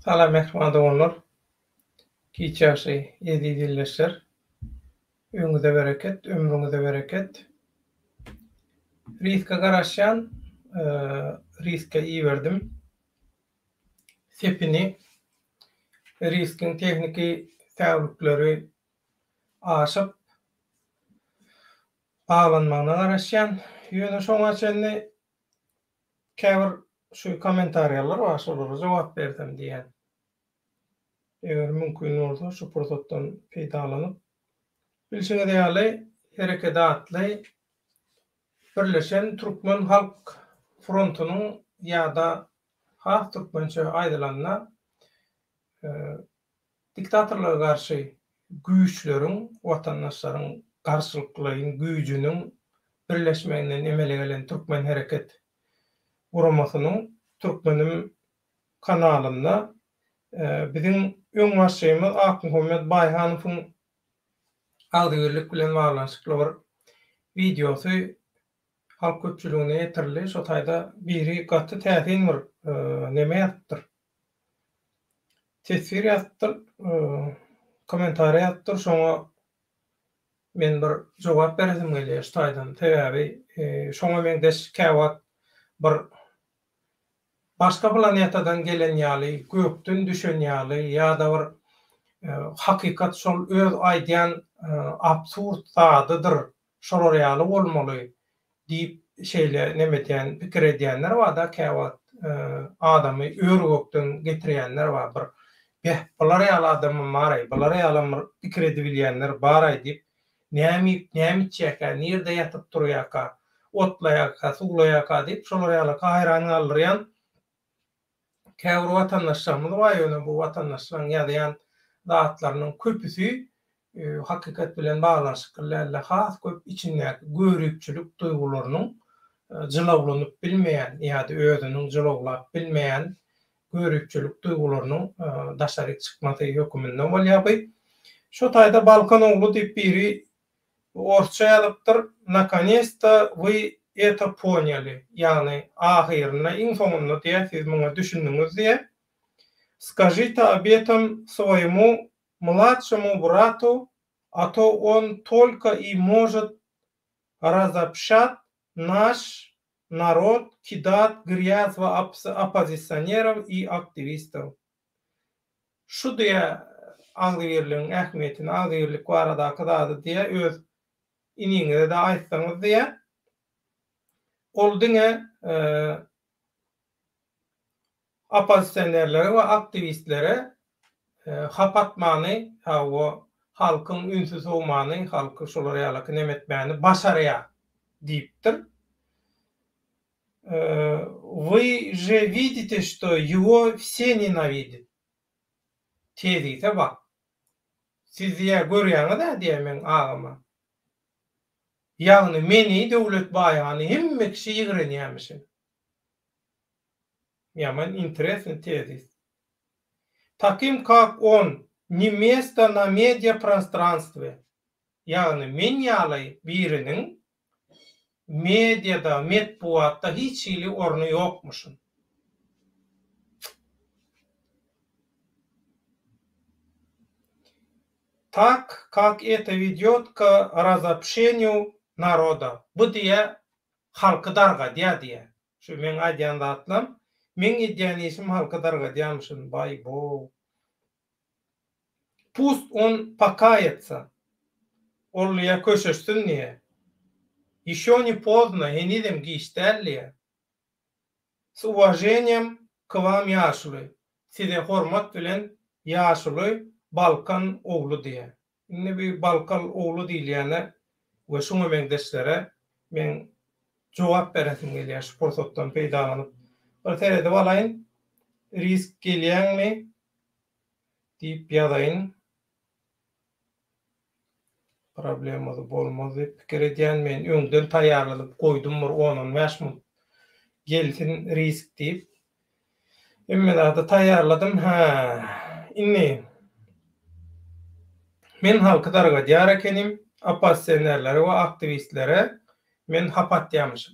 Salam mehmanda bollar. Kiçaşy ýedi dilleşler. Öňüňize bereket, ömrüňize bereket. Riska garaşýan, riska iýerdim. Sepini riskin tehniki täwirlikleri aşyp baglanmagyna garaşýan. Ýöne şoňa çenli käbir şu kommentariýalar bar, şolara jogap berdim diýen. Eger mümkin bolsa şu pursatdan peýdalanyp bilşiňiz ýaly hereket atly Birleşen Türkmen Halk Frontunyň ýa-da Has Türkmençe aýdylanyna diktatorlara garşy güýçleriň, watandaşlaryň garşylyklaryň güýjüniň birleşmeginden emele gelen Türkmen hereket guramasynyň Türkmenim kanalynda biziň öň başçymyz Ak Muhammed Baýhanowyň agdyrlyk bilen baglanşykly bir videosy halk köpçüligine ýetirli. Şo taýda biri gaty täsin bir neme ýatdyr. Tesir ýatdyr, kommentariýa ýatdyr. Şoňa men bir jogap berdim gelýär şu taýdan. Täbäbi şoňa men de käwat bir başga planetadan gelen ýaly, gökden düşen ýaly ýa-da bir hakykat şol öz aýdýan absurd zadydyr. Şolar ýaly bolmaly diýip şeýle neme diýen, pikir edýänler bar da käwat adamy örgökden getirýänler bar. Bir bular ýaly adammy maray, bular ýaly pikir edibilýänler baray diýip näme içjäkä, nirde ýatyp durýaka, otlaýaka, suglaýaka diýip şolar ýaly haýran galdyrýan käbir watandaşlarymyz bar. Ýöne bu watandaşlaryň ýazýan zatlarynyň köpüsi hakykat bilen baglanşykly has köp içindäki görükçülük duýgularynyň jylawlanyp bilmeýän ýa-da özüniň jylaglap bilmeýän görükçülük duýgularynyň daşaryk çykmasy höküminde bolýarby. Şo taýda Balkan oglu diýip biri orça ýazypdyr. Наконец-то вы это поняли. Ýagny ahyrynda iň soňunda diýär, siz muňa düşündiňiz diýär. Скажите об этом своему младшему брату, а то он только и может разобщать наш народ, кидать грязь в оппозиционеров и активистов. Şu diye agdyrlygyň ähmiýetini, agdyrlyk barada kadadı diye öz iniňize de aýtsaňyz diye. Ol diňe oppozisionerlere we aktivistlere hapatmany, o halkyň ünsüz bolmany, halky şolara ýaly nemetmäni başarýar diýipdir. Вы же видите, что его все ненавидят. Tezise bak. Siz ýa görýäňiz da diýemen agama. Ýagny meni döwlet baýany hemme kişi ýigrenýärmişim. Yaman интересный тезис. Таким, как он, не место на медиапространстве. Ýagny men ýaly biriniň mediada, medpuatda hiç ýyly orny ýokmuşum. Так, как это ведёт к разобщению народа. Bu diye halky darga diýär. Şu men aýdýan zatlam, men edýän işim halky darga diýmişim. Bay bu. Pust он покается. Ol ýa köşeşsin niye? Ещё не поздно, енидем гиштерлия. С уважением к вам yaşly. Size hormat bilen yaşly Balkan oglu diýär. Indi bir Balkan oglu diýilýäne we şoňa meňdeşlere men jogap beresim gelýär şu pursatdan peýdalanyp. Bir terede balaýyn, risk gelýärmi diýip ýazaýyn. Problemasy bolmaz diýip pikir edýän men öňden taýýarlanyp goýdum bir 10-15 minut gelsin risk diýip. Emme da taýýarladym. Inni men halky darga diýär ekenim, oppozisionerlere we aktivistlere men hapatýamyşym.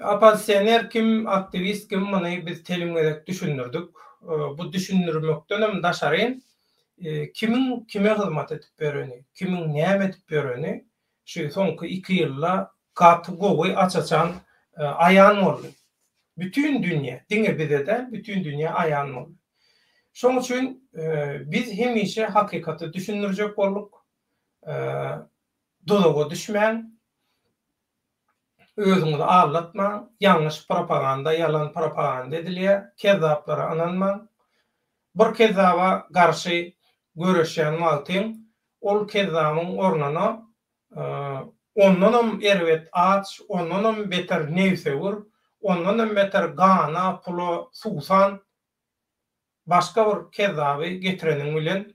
Oppozisioner kim, aktivist kim, muny biz telimgerek düşündirdik. bu düşünürmekdenem daşaryn kimin kime hyzmat edip bereni, kimin näme edip bereni şu soňky 2 ýylda gaty gowy açaçan aýan boldy. Bütün dünýä, diňe bizde bütün dünýä aýan boldy. Şoň üçin biz hemişe hakykaty düşünürjek bolduk. Dodaga düşmän, özüňizi aldatmaň, ýalňyş propaganda, ýalan propaganda edilýär, kezzaplara ananmaň. Bir kezzaba garşy göreşýän wagtyň ol kezzabın ornuna ondanam erwet aç, ondanam beter newsewir, ondanam beter gana, pula, suwsan başga bir kezzaby getireniň bilen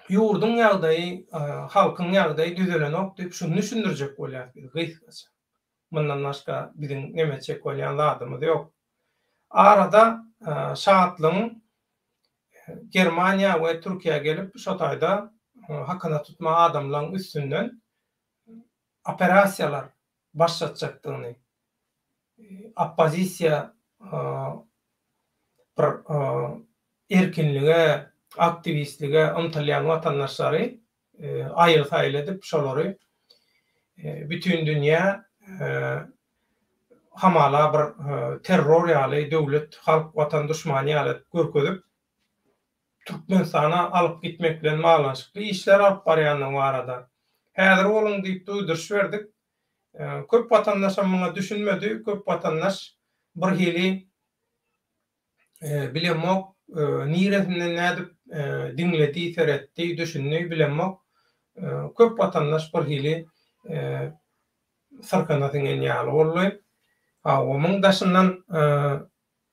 ýurdun ýagdaýy, halkyň ýagdaýy düzelenok diýip şunu düşündirjek bolýar gysgaça. Mundan başga biziň neme çek bolýan zadymyz ýok. Arada şahatlyň Germaniýa we Türkiýe gelip şo taýda hakyna tutma adamlaryň üstünden operasiýalar başlatjakdygyny, oppozisiýa erkinlige, aktivistlige ymtylýan watandaşlary aýyr-saýyl edip şolary bütün dünýä hamala bir terror ýaly döwlet halk watan düşmany ýaly görkezip Türkmenistana alyp gitmek bilen malanşykly işler alyp barýanyň barada. Häzir olaň diýip duýduryş berdik. Köp watandaş muňa düşünmedi, köp watandaş bir hili bilemok, niresinden nädip diňledi, seretdi, düşündi, bilemok. Köp watandaş bir hili sarkanasyň ýaly boldy. Omuň daşyndan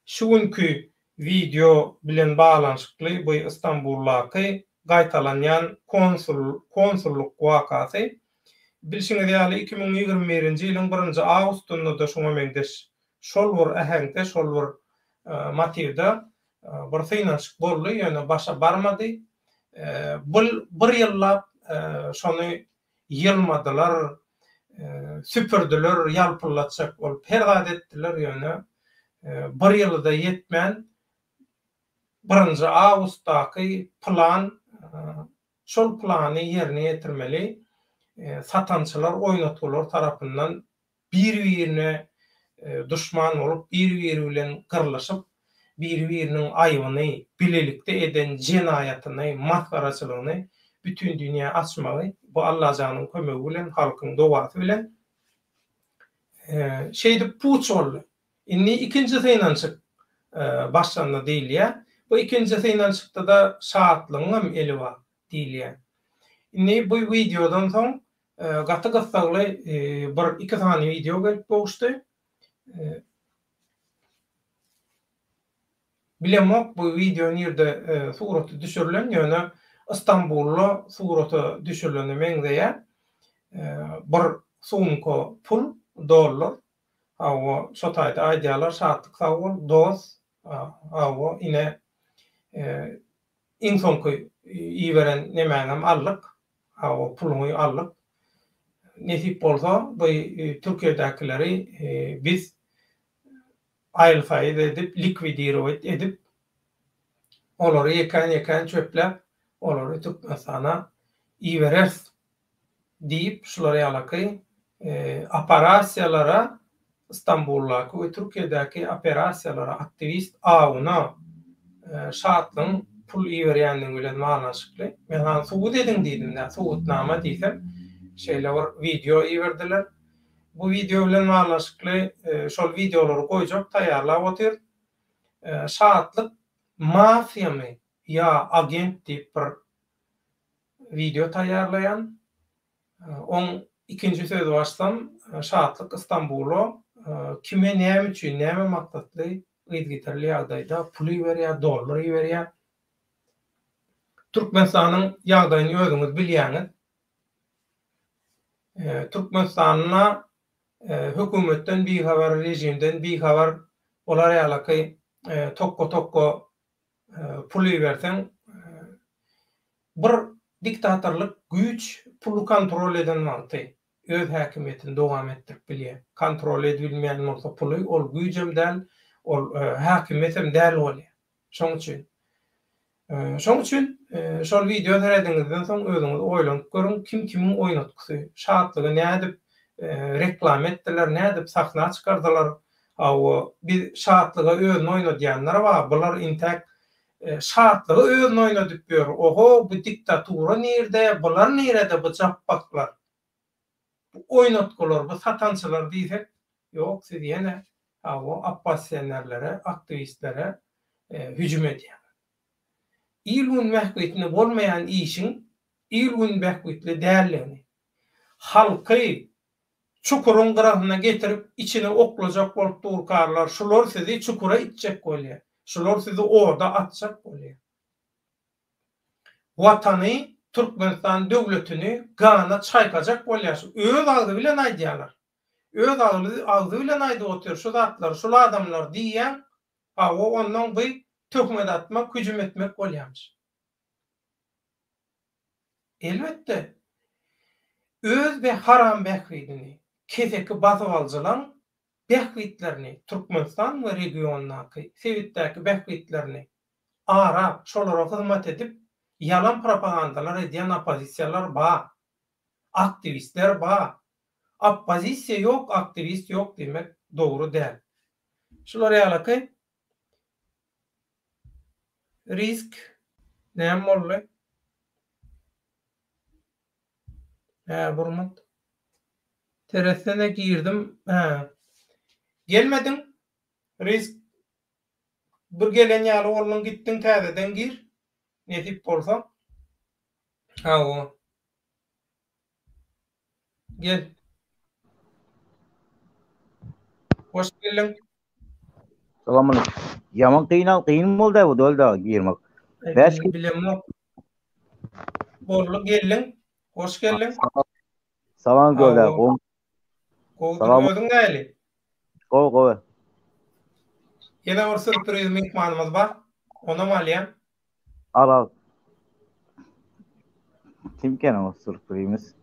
şu günkü video bilen balanşykly bu İstanbul'daky gaýtalanýan konsulluk wakasy bilşiňiz ýaly 2021-nji ýylyň 1-nji awgustunda da şoňa meňdeş şol bir äheňde, şol bir motivde bir synaşyk boldy, ýöne başa barmady. Bir ýyllap şonu ýylmadylar, süpürdiler, ýalpylatjak bolup hergat etdiler, ýöne bir ýylda ýetmän 1-nji awgustdaky plan, şol plany ýerine ýetirmeli, satançylar, oýnatgylar tarapyndan bir-birine düşman bolup, bir-biri bilen gyrlyşyp, bir-biriniň aýbyny bilelikde eden jenaýatyny, maskaraçylygyny bütün dünýä açmagy, bu Allah janyň kömegi bilen, halkyň dowasy bilen şeýdi puç boldy. Inni ikinji synaşyk başlandy diýilýär. Bu ikinji synaşykda da şahatlygyň eli bar diýilýär. Inni bu videodan soň gaty-gysagly bir 2 sany video gelip bolşdy. Bilemok bu video nirde suraty düşürilen, ýöne İstanbul'da suraty düşürileni meňzeýär. Bir sumka pul, dollar, awa şo taýda aýdýarlar şahatlyk sagol, doz, awa ine insonky iýberen nemäňem allyk, awa puluny allyk. Nesip bolsa bu Türkiýedekileri biz aýyl-saýyl edip, likwidirat edip, olary ýeken çöplep, olary Türkmenistana iýberers diýip şolary ýalaky operasiýalara, İstanbul'daky we Türkiýedäki operasiýalara aktivist awuna şahatlyň pul iýberýänligi bilen malanşykly. Men suwut ediň diýdim, suwutnama diýsem, şeýle bir video iýberdiler. Bu video bilen malanşykly şol videolary goýjak taýýarlap otyr. Şahatlyk mafiýamy ýa agent diýip bir video taýýarlaýan. On ikinji sözi başsam, şahatlyk İstanbul'a kime näme üçin, näme maksatly gitgiterli ýagdaýda pul iýberýär, dollar iýberýär. Türkmenistanyň ýagdaýyny özüňiz bilýäňiz. Türkmenistanyna hökümetden bihabar, rejimden bihabar olar ýaly tokko pul iýberseň bir diktatorlyk güýç pulu kontrol eden wagty öz häkimetini dowam etdirip bilýär. Kontrol edilmeýän bolsa puly ol güýjem däl, ol hakimiyetim däl bolýar. Şoň üçin şol video terediňizden soň özüňiz oýlanyp görüň, kim oýnatgysy, şatlygy nädip reklam etdiler, nädip sahna çykardylar. Bir şatlyga özüni oýnadýanlar bar. Bular intäk şatlygy özüni oýnadyp ber. Oho, bu diktatura nirde, bular nirede bu japbaklar. Bu oýnatgylar, bu satançylar diýsek, ýok, siz ýene oppositsionerlere, aktivistlere hüjüm edýär. İlgun mehkuyetini bolmayan işin ilgun mehkuyetli dällegini halky çukurun gyrahına getirip içine oklajak bolup durkarlar. Şular sizi çukura itjek bolýar. Şular sizi orada atjak bolýar. Watany, Türkmenistan döwletini gana çaykajak bolýar. Öz aldy bilen aýdýarlar. Öz aldy bilen aýdyp otur şu zatlar, şu adamlar diýen, ondan bu töhmet atmak, hüjüm etmek bolýarmyş. Elbette öz ve haram behwidini, keseki basyp aljalan behwidlerini, Türkmenistan we regionunaky, Sewitdäki behwidlerini arap, şolara hyzmat edip yalan propagandalar edýän opozisiýalar bar, aktivistler bar. Oppozisiýa ýok, aktivist ýok demek dogry däl. Şular ýaly risk näme boldy? Burmat. Teresine girdim. Gelmedin. Risk bir gelen ýaly bolmaň gitdiň täzeden gir. Netip bolsa. O. Gel. Hoş geldin. Selamünaleyküm. Yaman kıyın boldy bu dolda girmek. Belki bilemem. Bollu geldin. Hoş geldin. Salam dolda. Salam. Özüň näli? Go. Ýene bir sürpriz mehmanymyz bar. Ona malýan. Al. Kimken o sürpriz?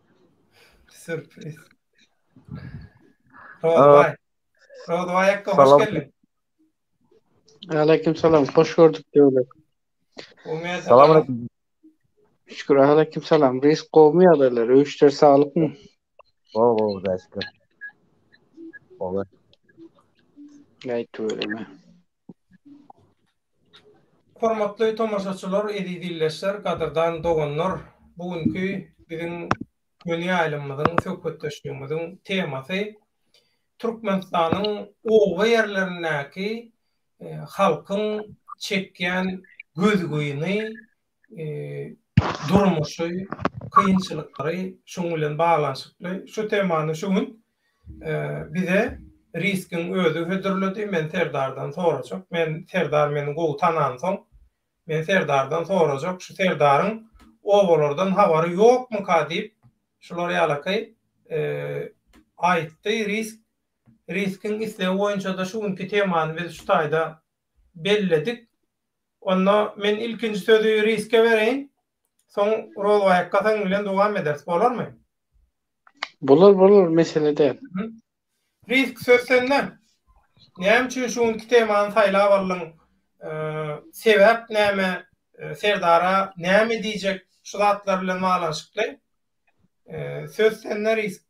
Sürpriz. Rodvay, hoş geldin. Aleyküm selam. Hoş gördük diyorlar. Selamünaleyküm. Şükür. Aleyküm selam. Reis kovmi alırlar. Üşter sağlık mı? Go. Teşekkür. Olur. Gayet öyle mi? Hormatly tomaşaçylar, edidilleşler, gadyrdan doganlar. Bugünkü biziň ýöne ýaýlymyzyň, söhbetleşýümizin temasy Türkmenistanyň owa ýerlerindäki halkyň çekýän gözgüýüni, durmuşy, kynçylyklary şoň bilen baglanşykly. Şu temany şuň bize riskin özü hödürledi. Men Serdardan sorajak. Serdar meni gowy tanan soň men Serdardan sorajak. Şu Serdaryň owalardan habary ýokmy ka diýip şular ýaly aýtdy. Riskin islew boýunça da şuňky temany biz şu taýda belledik. Onda men ilkinji sözü riske bereýin. Soň Rodway gasaň bilen dowam ederiz. Bolarmy? Bulur mesele değil. Risk söz senden. Näme üçin şuňky temany saýlap aldyň? Sebäp näme? Serdara näme diýjek? Şu zatlar bilen baglanşykly. Söz senden risk.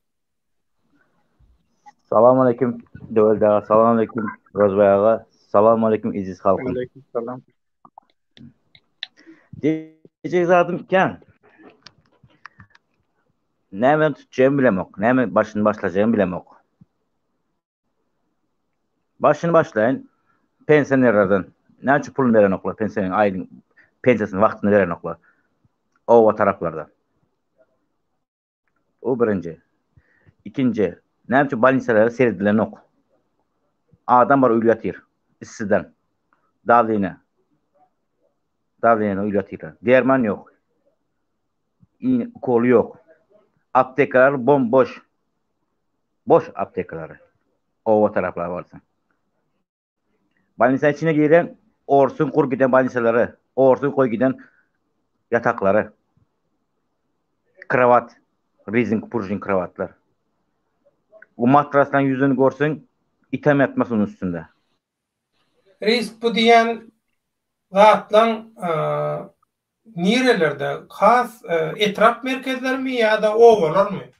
Selamünaleyküm dolda. Selamünaleyküm Rozbay aga. Selamünaleyküm iziz halkym. Aleyküm selam. Diyecek zatım iken näme tutjağımı bilemok, näme başını başlajağımı bilemok. Başını başlayın, pensionerlerden, näçe pulunu veren oklar, pensionerin aýyň pensiýasyny wagtyny veren oklar. O taraplarda. O birinci. İkinci, näçe balnisalara serdilen ok. Adam bar öýlätir, issiden, dawlyna öýlätir. Derman ýok. Kol ýok. Aptekalar bomboş. Boş aptekalary. O taraplara barsan. Balnisa içine giren orsun kur giden balnisalary, orsun koy giden yataklary. Kravat, rizing purjin kravatlar. O matrasdan yüzünü görsün, item yatmaz onun üstünde. Risk bu diýen zatlaň nirelerde has etrap merkezlermi ýa-da owalarmy?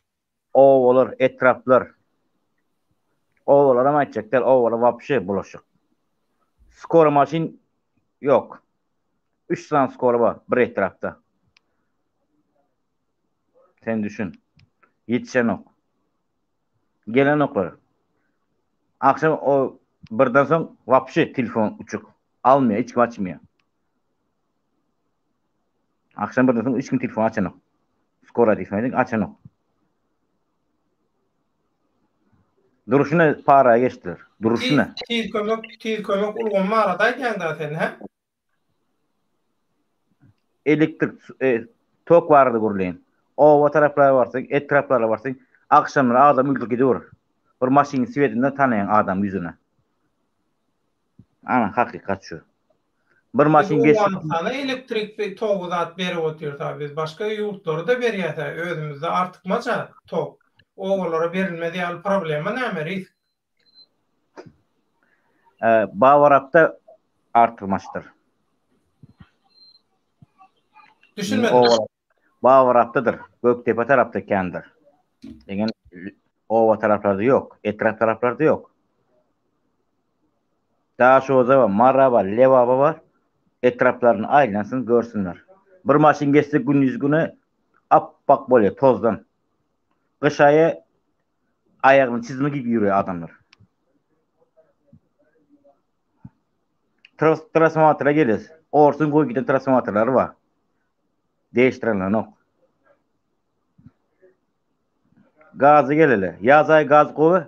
Ovalar, etraplar. Ovalar ama açacaklar. Ovalar vapşe bulaşık. Skor maşin yok. 3 tane skor var bir etrafta. Sen düşün. Yetişen ok. Gelen oklar. Akşam o birden son vapşe telefon uçuk. Almıyor, hiç kim açmıyor. Akşam birden son hiç kim telefon açan ok. Skora telefon açan ok. Duruşuna paraya geçtiler. Duruşuna. Tiz kömek ulgun maradayken zaten ha? Elektrik tok vardı gurleyin. O taraflara varsın, etraflara varsın. Akşamları adam öldür gidiyor. Bir maşinin sivetinden tanıyan adam yüzüne. Ana hakikat şu. Bir maşin geçti. Sana elektrik togu zat berip oturuyor tabi. Biz başka yurtları da berýär. Özümüzde artık maça tok. Oğullara verilmedi ýaly problema näme risk? Bavarapta artırmaçtır. Düşünmedim. Bavaraptadır. Göktepe tarafta kendir. Yani ova taraflarda yok. Etraf taraflarda yok. Daha şu zaman Maraba, Levaba var. Etraflarını aylansın görsünler. Bir maşin geçse gün yüzgünü appak böyle tozdan. Kış ayı ayağını çizme gibi yürüyor adamlar. Transformatöre geliriz. Orsun koy giden transformatörleri var. Değiştirenler yok. Gazı geleli. Yaz ayı gaz koyu.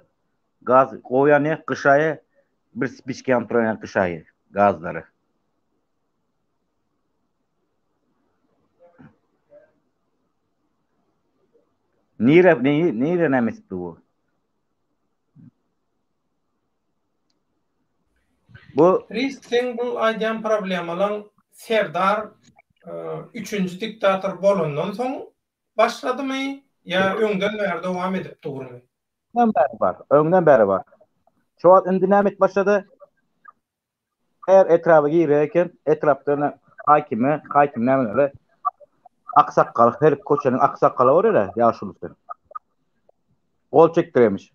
Gaz koyan ne? Kış ayı bir spiçki antrenör kış ayı. Gazları. Nire nemesi bu? Bu Risk'in bu aýdan problemalar Serdar 3-nji diktator bolandan soň başladymy ýa öňden bäri dowam edip durmy? Öňden beri var. Şu an dinamik başladı. Her etrafı girerken etraflarına hakimlerle aksakkalı, her koçanın aksakkalı var ya yaşlılıkları. Ol çektiremiş.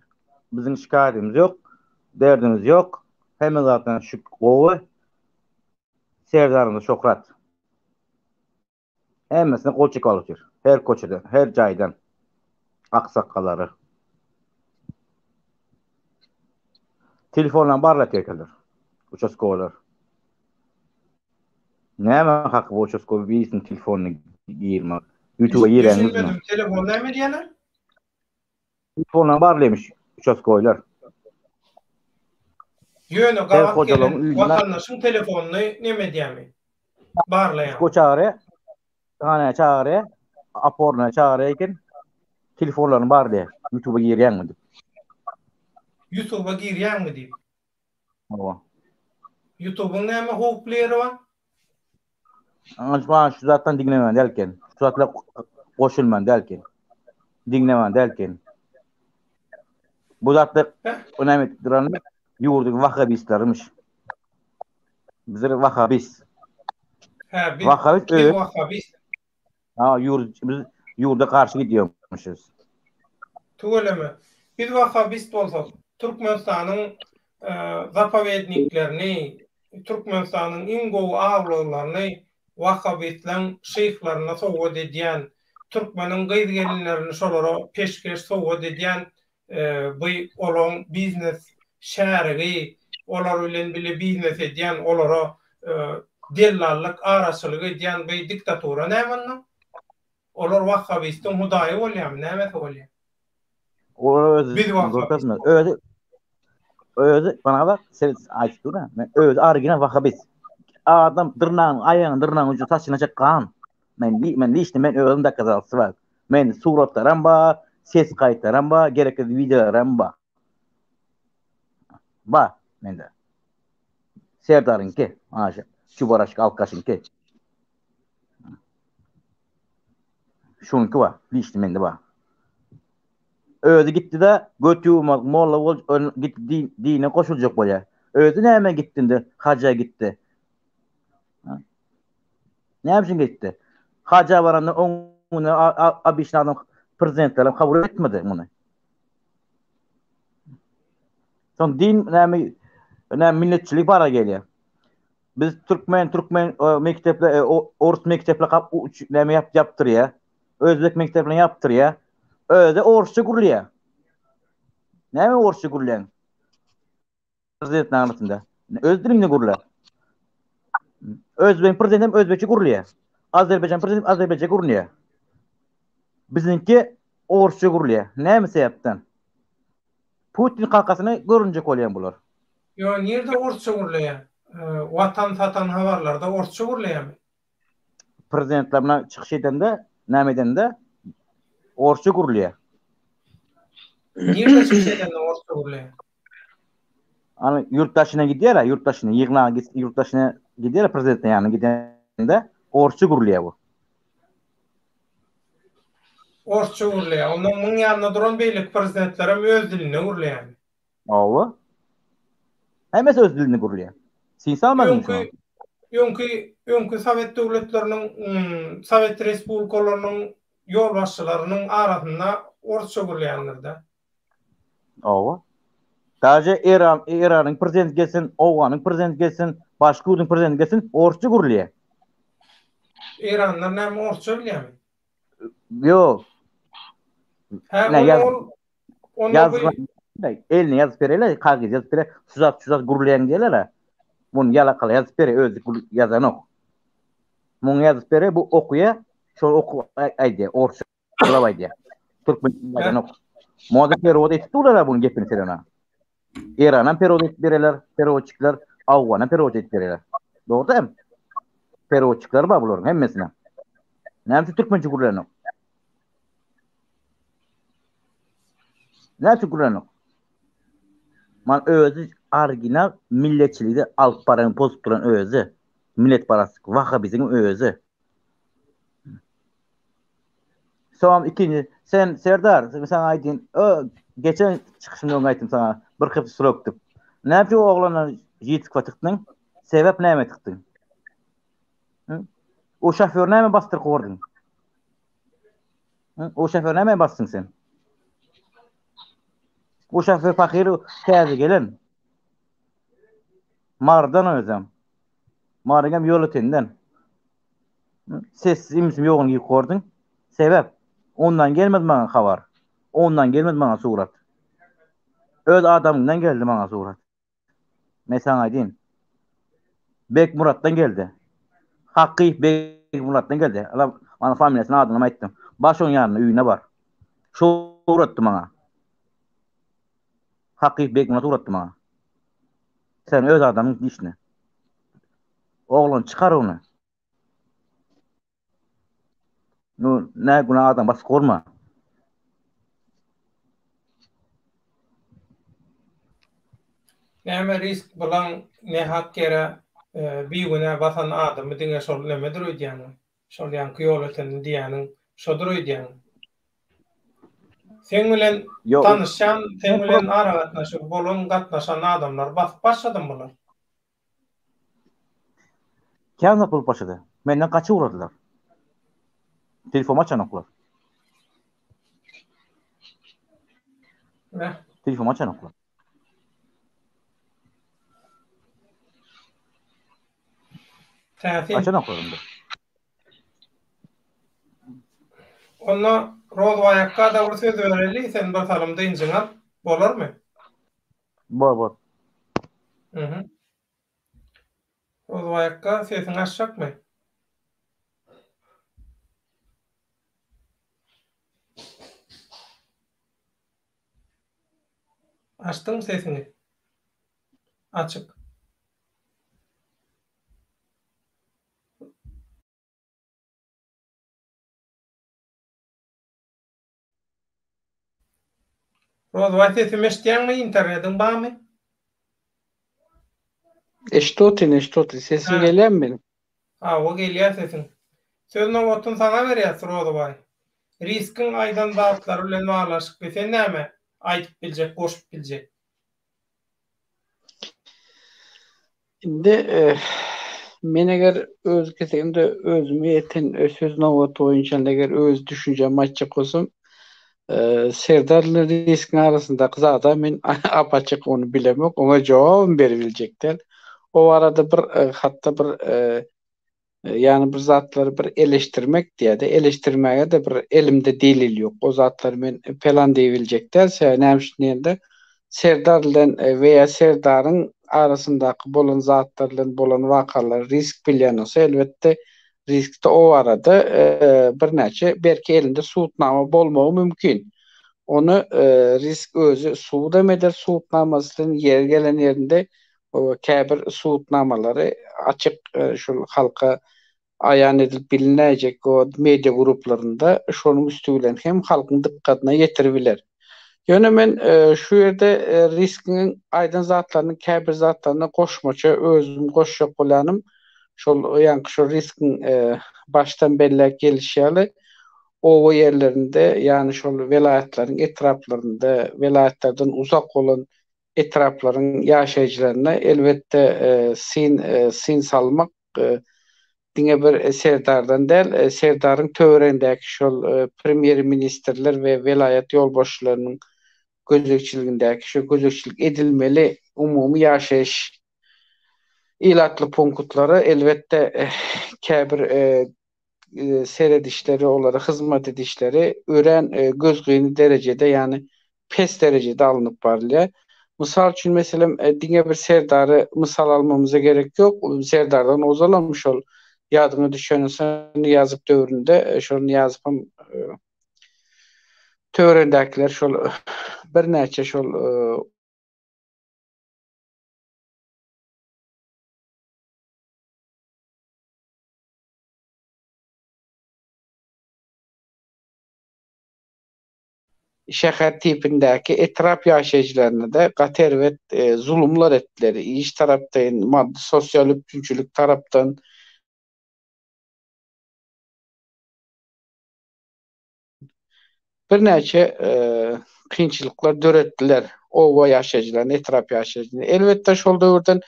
Bizim şikayetimiz yok. Derdimiz yok. Hemen zaten şu ovu Serdar'ın şokrat. Hemmesine kol çek alıyor. Her koçadan, her caydan aksakkaları. Telefonla barla tekerler. Uçaskolar. Näme hakkı bu uçaskolar birisinin telefonunu girmek. YouTube'a giremiz mi? Telefon näme diýerler? Telefonla barlaymış uçaskolar. Ýöne gawat gelen vatandaşyň telefonuny näme diýämi? Barlayan. Koçare, tane çare, aporna çare eken telefonlarını barlaya. YouTube'a girýänmi? YouTube'a girýänmi diýip. Owa. YouTube'un näme howpleri bar? Ançman şu zatdan dinlemen derken, şu zatla koşulman derken, dinlemen derken. Bu zatda önemli duran yurdun Vahabistlermiş. Bizler Vahabist. Ha, Vahabist. Ha, biz yurda karşı gidiyormuşuz. Tuğleme. Biz Vahabist bolsak, Türkmenistanyň zapovedniklerini, Türkmenistanyň iň gowy awlalaryny Vahabistleň şeýhlaryna sowgat edýän, Türkmeniň gyzgelinlerini şolara peşkeş sowgat edýän bu olan biznes şäherigi, olar bilen bile biznes edýän, olara dellallyk, araçylyk edýän bu diktatura näme? Olar Vahabistiň hudaýy bolýarmy? Näme bolýar? Özü bana bak, sen açtın ha. Men özü argina Vahabist. Adam dırnağın, ayağın dırnağın ucu taşına çakkan. Men işte men özümde kazalsı var. Men suratlarım ba, ses kayıtlarım ba, gerekli videolarım ba. Ba, mende. Serdar'ın ki, aşağı. Çubaraşık alkaşın ki. Şunki var, işte mende ba. Özü gitti de götü molla gitti dine koşulacak böyle. Özü näme gitdinde haja gitdi. Näme üçin gitdi? Haja baranda onu abişli adam prezidentler kabul etmedi bunu. Son din näme milletçilik bara gelýär. Biz Türkmen mektepler, Orus mektepler näme yaptırýar. Özbek mekteplerini yaptırýar. Öde Orusça gurulýar. Näme Orusça gurulýar? Prezident namasynda. Öz dilinde gurulýar. Özbek prezidentim özbekçe gurulýar. Azerbaycan prezidentim azerbayca gurulýar. Bizinki Orusça gurulýar. Näme sebäpden? Putin kalkasyny görünjek bolýan bular. Yo, nerede Orusça gurulýar? Watan satan habarlarda Orusça gurulýarmy? Prezidentler buna çıkış edende, näme edende Orusça gurulýar. Nerede çıkış edende Orusça gurulýar? Hani yurttaşına gidiyorlar, yurttaşına yığına yurttaşına gidiyorlar prezidentin yanına gidende Orusça gurulýar bu. Orusça gurulýar. Ondan muň ýanynda duran beýlik prezidentler hem öz dilinde gurulýar. Owa. Hemesi öz dilini gurulýar. Sin salmadın şunu. Öňkü Sovet döwletleriniň, Sovet respublikalarynyň ýol başçylarynyň arasynda Orusça gurulýarlar. Owa. Taje İran'ın prezidenti gelsin, Owanyň prezidenti gelsin, başga ýurdun prezidenti gelsin, Orusça gurulýar. İranlar näme Orusça bilýärmi? Yok. Eline yazıp berele, kagız yazıp berele, suzat gurulýan diýerler. Bunu yalakaly yazıp bere, özü yazan ok. Bunu yazıp bere, bu okuya, şol oku aýdy, Orusça aýdy. Türkmen yazan ok. Moda perewod etdiler bunu gepini serena. İran'a perewod etip bereler, perewodçyklar Awgana perewod etip bereler. Doğru da perewodçyklar bar bularyň hemmesine. Näme türkmençe gurulýan ok? Näme gurulýan ok? Man özü orijinal milletçilikde alyp baran pozup duran özü. Millet barasy, Wahhabizm özü. Soňam ikinji, sen Serdar, sen aýdyn, geçen çıkışımda onu aýtdym sana, bir hyp surakdyp. Näme şu oglana ýetik vatykdyň? Sebäp näme etdin? O şoför näme bastyrıp gordun? O şoför näme bastın sen? O şoför fakir täze gelen. Mardan özüm. Margam ýol ötenden. Ses imsim ýogyny ýokordun. Sebäp? Ondan gelmedi maňa habar. Ondan gelmedi maňa surat. Öz adamından geldi maňa surat. Men sana aýdyn. Bek Murat'tan geldi. Hakkı Bek Murat'tan geldi. Bana familiýasyny adını aýtdym. Baş oň ýanyna üýüne bar. Şo uratdy maňa. Hakkı Bek Murat uratdy maňa. Sen öz adamyň işini. Oğlan çıkar onu. Ne günah adam bas korma. Näme risk bilen nähat kere biýüne batan adamy diňe şol nämedir öýdýän. Şol ýanky ýol öten diýäniň şodur öýdýän. Sen bilen tanışan, sen bilen ara gatnaşyp bolan gatnaşan adamlar başladymy bular? Kän yapyp başlady? Menden kaçy uradylar? Telefon açanoklar. Telefon açanoklar. Açanoklar onda. Ona Rozwayakka da bir söz bereli, sen bir salymda injiňap bolarmy? Bor. Rozwayakka sesini açjakmy? Açtın sesini. Açık. Rozway sesimi eşitýänmi? Internetin barmy? Eşitotin. Sesim gelýärmi benim? O gelýär sesin. Sözüne otun sana berýär Rozway. Riskin aýdan dağıtlar bilen baglaşyp sen näme aýdyp biljek, goşup biljek? Indi men eger öz kesimde özüme yeten söz nowat boýunça eger öz düşünjemi açjak bolsam, Serdarly Riskin arasyndaky zada men apaçyk onu bilemek, ona jogap beribiljekler. O arada bir hatta bir yani bir zatları bir eleştirmek diýe de eleştirmäge de bir elimde delil ýok. O zatlary men falan diýibiljekler. Nämişdiňde Serdar bilen veya Serdar'ın arasındaky bolan zatlardan bolan wakalar risk bilýänse elbette riskde o arada bir näçe belki elinde suutnama bolmagy mümkin. Onu risk özü suud emeder suutnamasynyň yer gelen ýerinde o käbir suutnamalary açyk şol halka aýan edilip bilinäjek o media gruplarında şonuň üstü hem halkyň dikkatyna ýetirbiler. Ýöne men şu ýerde riskiniň aýdan zatlaryny käbir zatlaryna goşmaça özüm goşjak bolanym şol ýa-ni şu riskiň başdan bellek gelişýäli o ýerlerinde ýani şol welaýatlaryň etraplarynda welaýatlardan uzak bolan etraplaryň ýaşaýjylaryna elbetde sin salmak diňe bir Serdardan däl, Serdaryň töweregindäki şol premier ministrler we welaýat ýolbaşçylarynyň gözekçiligindäki şu gözekçilik edilmeli umumy ýaşaýyş ilatly punktları elbette käbir seyredişleri olara hyzmat edişleri ören gözgüýni derejede ýani pes derejede alınıp barlýar. Mysal üçin meselem diňe bir Serdary mysal almamyza gerek ýok. Serdardan ozalamış ol ýadyňa düşense Niýazyp döwründe şol Niýazypym töwerendekiler şol bir näçe şol şäher tipindäki etrap ýaşaýjylaryna da gater we zulumlar etdiler. İş tarapdan, maddi sosial üçünçülük tarapdan bir näçe kynçylyklar döretdiler. Owa ýaşaýjylaryny, etrap ýaşaýjylaryny. Elbetde şol döwürden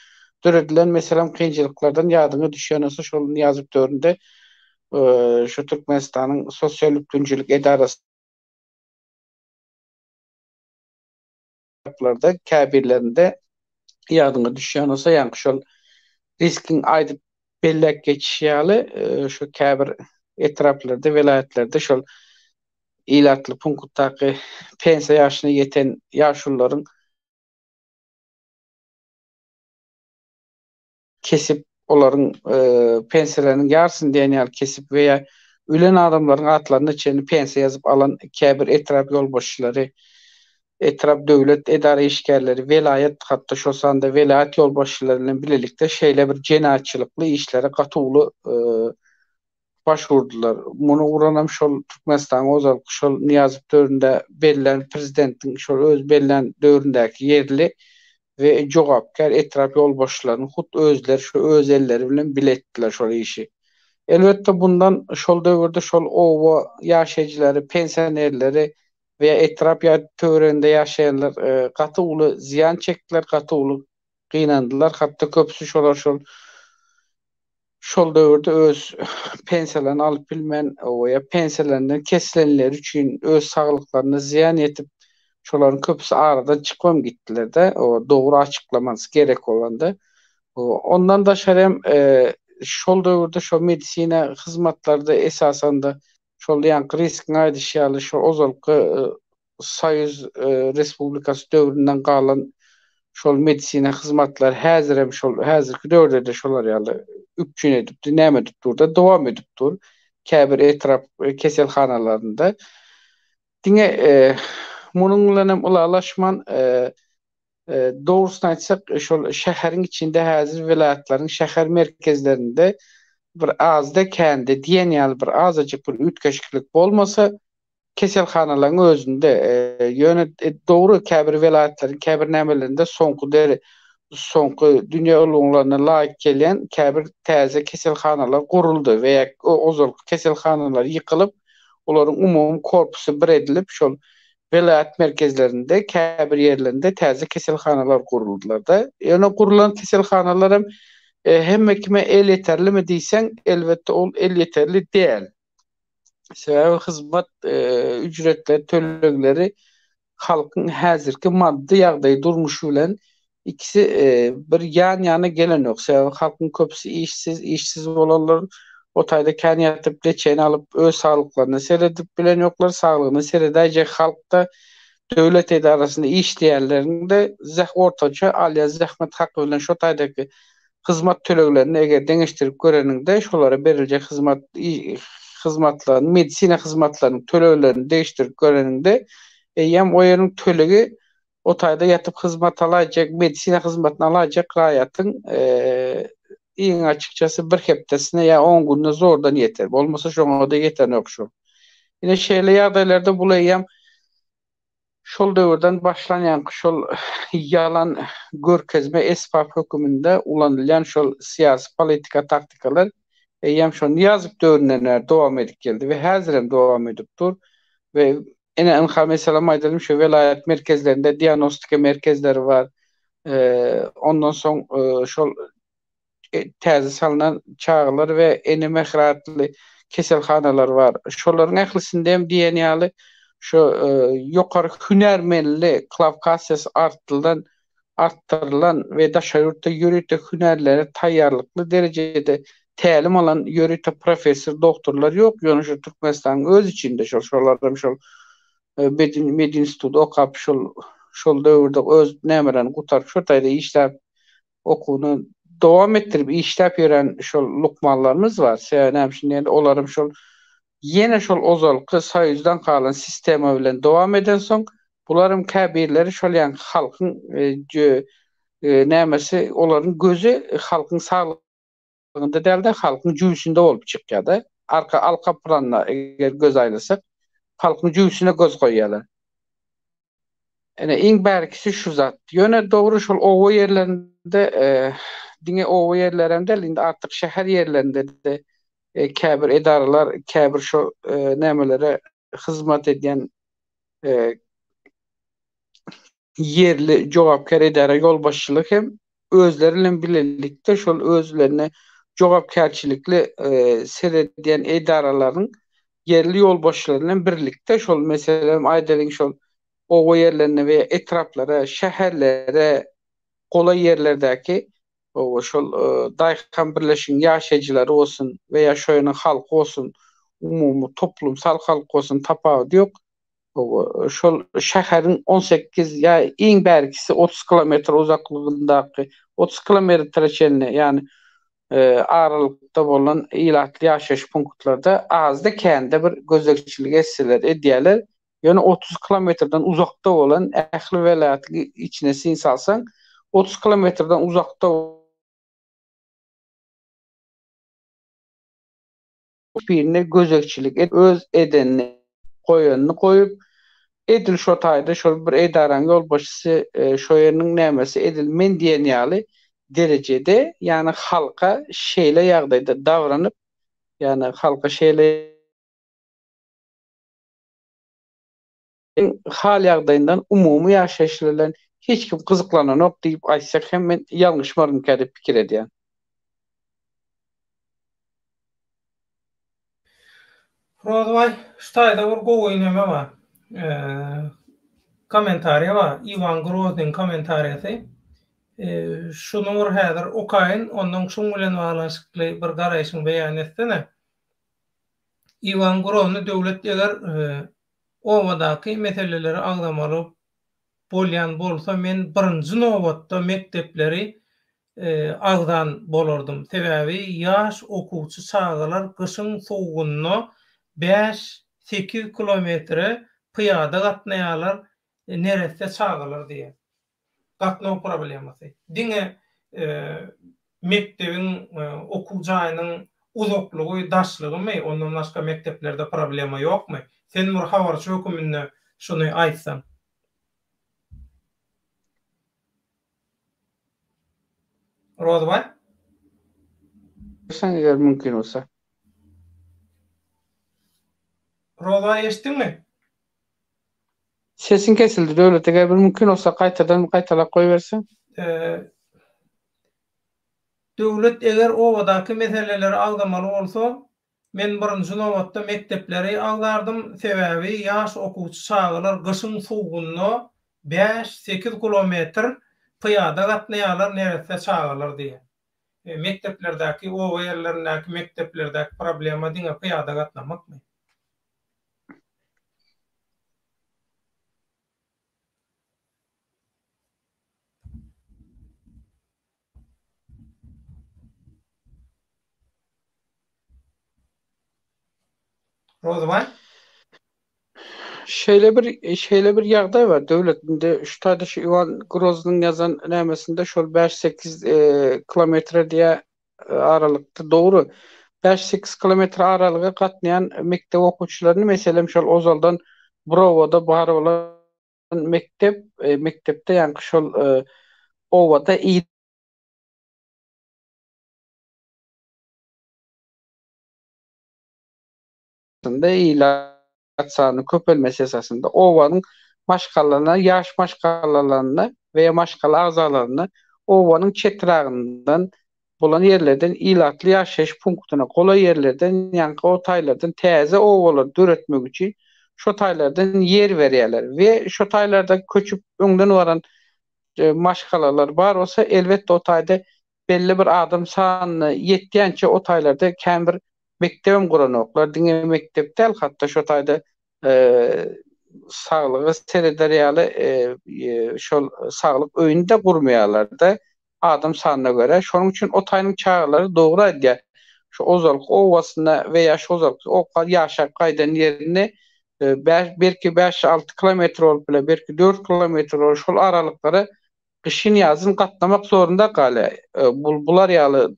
döredilen meselem kynçylyklardan ýadyňa düşýänse şol Niýazyp döwründe şu Türkmenistanyň sosial üçünçülük edarasy larda käbirlerinde ýadyňa düşýänse ýa-ni şol riskiň aýdyp bellek geçýäli şu käbir etraplarda, welaýatlarda şol ilatly punktdaky pensiýa ýaşyna ýeten ýaşullaryň kesip olaryň pensiýalarynyň ýarsyny diýen kesip veya ölen adamlaryň atlaryna çeni pensiýa ýazyp alan käbir etrap ýolbaşçylary, etrap döwlet edara işgärleri, welaýat hatda şo sanda welaýat ýolbaşçylary bilen bilelikde şeýle bir jenayatçylykly işlere gatawly başvurdular. Muny uranam şol Türkmenistan ozal şol Niýazyp döwründe berilen prezidentiň şol öz berilen döwründäki yerli we jogapkar etrap ýolbaşçylaryny hut özleri şu öz elleri bilen biletdiler şol işi. Elbette bundan şol döwürde şol owa ýaşaýjylary, pensionerleri veya etrap töwereginde ýaşaýanlar gatawly ziýan çekdiler, gatawly gynandylar. Hatda köpüsi şolar şol döwürde öz pensiýalaryny alyp bilmän owa pensiýalarinden kesilenler üçin öz saglyklaryna ziýan etip şolaryň köpüsi aradan çykmam gitdiler-de. O dogry açıklamasy gerek bolanda. Ondan da şerem şol döwürde şol medisina hyzmatlarda esasen de şol ýanky riskiň aýdyşýaly şo ozalky Soýuz Respublikasy döwründen galan şol medisina hyzmatlary häzirem şol häzirki döwürde de şolar ýaly üpçün edipdi, näme edip durda dowam edip dur. Käbir etrap keselhanalarynda. Diňe munyň bilen hem ulalaşman dogrusyny aýtsak şol şäheriň içinde häzir welaýatlaryň şäher merkezlerinde bir azda kände diýen ýaly bir azacık bir ütkeşiklik bolmasa keselhanalaryň özünde ýöne dogry käbir welaýatlaryň käbir nämelerinde soňky dünýä uluglaryna laýyk gelen käbir täze keselhanalar guruldy veya ozal keselhanalar ýykylyp olaryň umumy korpusy bir edilip şol Velayet merkezlerinde, käbir yerlerinde täze keselhanalar kuruldular da. Ýöne kurulan keselhanalar hem kime el yeterli mi diýsen, elbette ol el yeterli däl. Sebäbi hyzmat ücretleri, tölegleri halkyň häzirki maddi ýagdaý durmuşy bilen ikisi bir ýan-ýana gelenok. Sebäbi halkyň köpüsi işsiz bolarlar. O taýda kän ýatyp leçeni alyp öz saglyklaryna seredip bilen ýoklar, saglygyny seredäjek halkda döwlet edarasynda işleýänleriň de ortaça alýa zähmet haky bilen şo taýdaky hyzmat töleglerini eger deňeşdirip göreninde şolara beriljek hyzmatlaryň, medisina hyzmatlarynyň töleglerini değişdirip göreninde ýem o ýeriň tölegi o taýda ýatyp hyzmat alajak, medisina hyzmatyny alajak raýatyň iň açykçası bir hepdesine ýa 10 günde zordan ýeter. Bolmasa şoňa da ýeten okşur. Ýene şeýle ýagdaýlarda bulaýam şol döwürden başlanýan şol yalan görkezme esbab hökümünde ulanylýan şol siyasi politika taktikalar ýem şol Niýazow döwründen dowam edip geldi we häzirem dowam edipdir we ene mesela aýdylym şu velayet merkezlerinde diagnostika merkezleri var. Ondan soň şol täze salynan çağlar we ene mehratly keselhanalar var. Şolaryň ählisinde hem diýenýaly şu ýokary hünermenli klavkasiýasy artdyrylan we daşa ýurtda ýöretek hünerlere taýýarlykly derejede tälim alan ýöretek professor, doktorlar ýok. Ýöne şu Türkmenistanyň öz içinde şolarym şol Medin institutu okap şol döwürde öz nämelerini gutaryp şo taýda işläp okuwyny dowam etdirip işläp ýören şol lukmanlarymız var. Näme olarym şol ýene şol ozalky Soýuzdan kalan sistema bilen dowam eden soň bularym käbirleri şol ýa halkyň nämesi olaryň gözü halkyň saglygynda däl-de halkyň jüýsünde bolup çykýar-da. Alka planna eger göz aýlasak halkyň jüýsüne göz goýýarlar. Ene iň bärkisi şu zat. Ýöne dogry şol owa ýerlerinde diňe owa ýerlerinde indi artyk şäher ýerlerinde de käbir edaralar, käbir şo nämelere hyzmat edýän yerli jogapkar edara ýolbaşçylyk hem özleri bilen bilelikde şol özlerine jogapkarçylikli seredýän edaralaryň yerli ýolbaşçylarynyň birlikde şol meselem aýdylyn şol owa ýerlerine we etraplara, şäherlere, gola ýerlerdäki şol daýkan birleşiň ýaşaýjylary bolsun weýa şoýanyň halky bolsun, umumy toplumsal halk bolsun tapawy ýok. Şol şäheriň 18 ýa iň bärkisi 30 kilometr uzaklygyndaky 30 kilometre çenli ýani aralykda bolan ilatly ýaşaýyş punktlarda azda kände bir gözlegçilik etseler edýärler. Ýöne 30 kilometrden uzakda bolan ähli welaýaty içine sin salsaň 30 kilometrden uzakda birine gözekçilik öz edenini koyanyny koyup edil şo taýda şol bir edaraň ýolbaşçysy şo ýerniň nämesi edilmen diýen ýaly derejede ýani halka şeýle ýagdaýda davranyp ýani halka şeýle hal ýagdaýyndan umumy ýaşaýyşlaryň hiç kim gyzyklananok diýip aýtsak hem men ýalňyşmarym kädip pikir edýän. Rodvay, ştaýda bir gowy näme bar. Komentariýa bar. Ivan Groznyň komentariýasy. Şunu bir häzir okaýyn, ondan şoň bilen baglanşykly bir garaýşyň beýan etsene. Ivan Grozny döwlet eger owadaky meseleleri agdamaly bolýan bolsa men birinji nowatda mektepleri agdan bolardym. Sebäbi ýaş okuwçy çağlar gyşyň sowugyny 5-8 kilometre pyýada gatnaýarlar, nerede çağlar diýe. Gatnaw problemasy. Diňe mektebiň okuw jaýynyň uzaklygy, daşlygymy, ondan başga mekteplerde problema ýokmy? Sen bir habarçy höküminde şunu aýtsaň. Rodvay? Sen eger mümkin olsa. Rodvay eşitdiňmi? Sesin kesildi Döwlet. Eger bir mümkin olsa qaytalap goýbersiň. Döwlet eger obadaky meseleleri agdamaly bolsa, men birinji nowatda mektepleri agdardym. Sebäbi ýaş okuwçy çağlar gyşyň sowgunda 5-8 kilometr pyýada gatnaýarlar, nerede çağlar diye. Mekteplerdäki o ýerlerindäki mekteplerdäki problema diňe pyýada gatnamakmy? Rozban? Şeýle bir ýagdaý bar döwletinde şu taýda şu Ivan Groznyň ýazan nämesinde şol 5-8 kilometre diýe aralykda dogry 5-8 kilometre aralyga gatnaýan mektep okuwçylaryny meselem şol Ozaldan Browoda bar bolan mektepde ýa-ni şol owada ilat sany köpelmesi esasında owanyň maşgalalarına, ýaş maşgalalarına veya maşgala agzalaryny owanyň çetiragyndan bolan ýerlerden ilatly ýaşaýyş punktuna gola ýerlerden ýa-ni o taýlardan täze owalar döretmek üçin şo taýlardan ýer berýärler we şo taýlarda köçüp öňden baran maşgalalar bar olsa elbetde o taýda belli bir adam sanyny ýetýänçe o taýlarda käm mektebim guranoklar, diňe mektepde hatda şo taýda saglygy serederiýaly şol saglyk öýünde gurmaýarlar-da adam sanyna göre. Şonuň üçin o taýnyň çağlary dogry aýdýar. Şu Ozalk owasyna veya şu Ozalk o ýaşap gaýdan ýerine belki 5-6 kilometr bolup bile, belki 4 kilometr bolup şol aralyklara kışın yazın gatnamak zorunda galy. Bular ýaly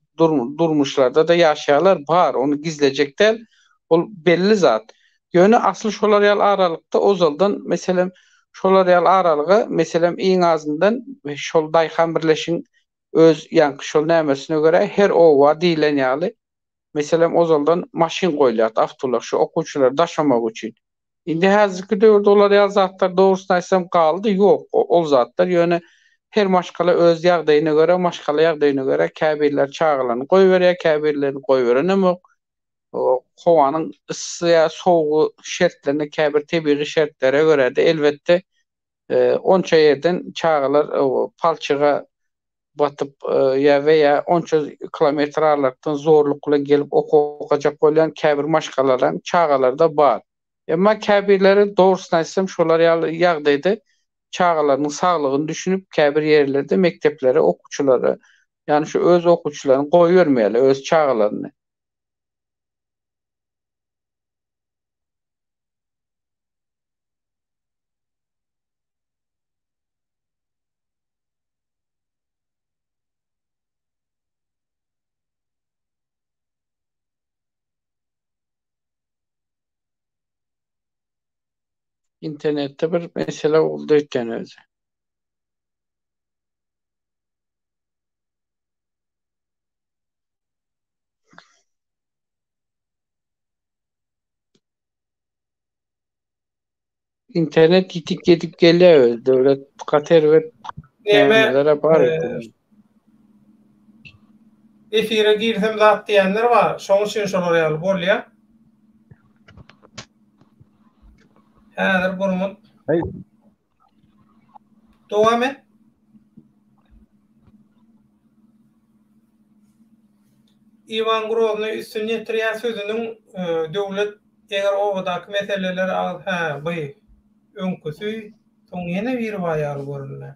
durmuşlarda da ýaşaýarlar bar, onu gizlejekler. Ol belli zat. Ýöne asly şolar ýaly aralykda Ozaldan meselem şolar ýaly aralygy meselem iň azyndan şol daýhan birleşiň öz ýa-ni şol nämesine göre her owa diýilen ýaly meselem Ozaldan maşyn goýulýar, awtollar şu okuwçylar daşamak üçin. Indi häzirki döwürde olar ýaly zatlar dogrusyny aýsam galdy, ýok. Ol zatlar ýöne her maşgala öz ýagdaýyna göre, maşgala ýagdaýyna göre käbirler çağlarını goýberýär, käbirlerini goýberenem. Howanyň ysy, soğugy şertlerine, käbir tebii şertlere göre de elbetde onça ýerden çağlar palçyga batyp ýa veya onça kilometr aralykdan zorluk bilen gelip okujak bolan käbir maşgalalar, çağlar da bar. Emma käbirleri dogrusyny aýsam şolar ýaly ýagdaýda çağlarynyň saglygyny düşünüp käbir ýerlerde mekteplere okuwçylary ýani şu öz okuwçylaryny goýbermeýärler, öz çağlaryny. İnternette bir mesele oldu ötken özü. İnternet gidip geliyor. Devlet kater ve Näme bar. efire girsem zat diýenler bar. Şoň üçin şolar ýaly bolýar. Häzir burmun. Hayır. Dowam et. Ivan Grozny üstün ýetirýän sözüniň döwlet eger obadaky meseleler bu öňküsü soň ýene bir baýar görünýär.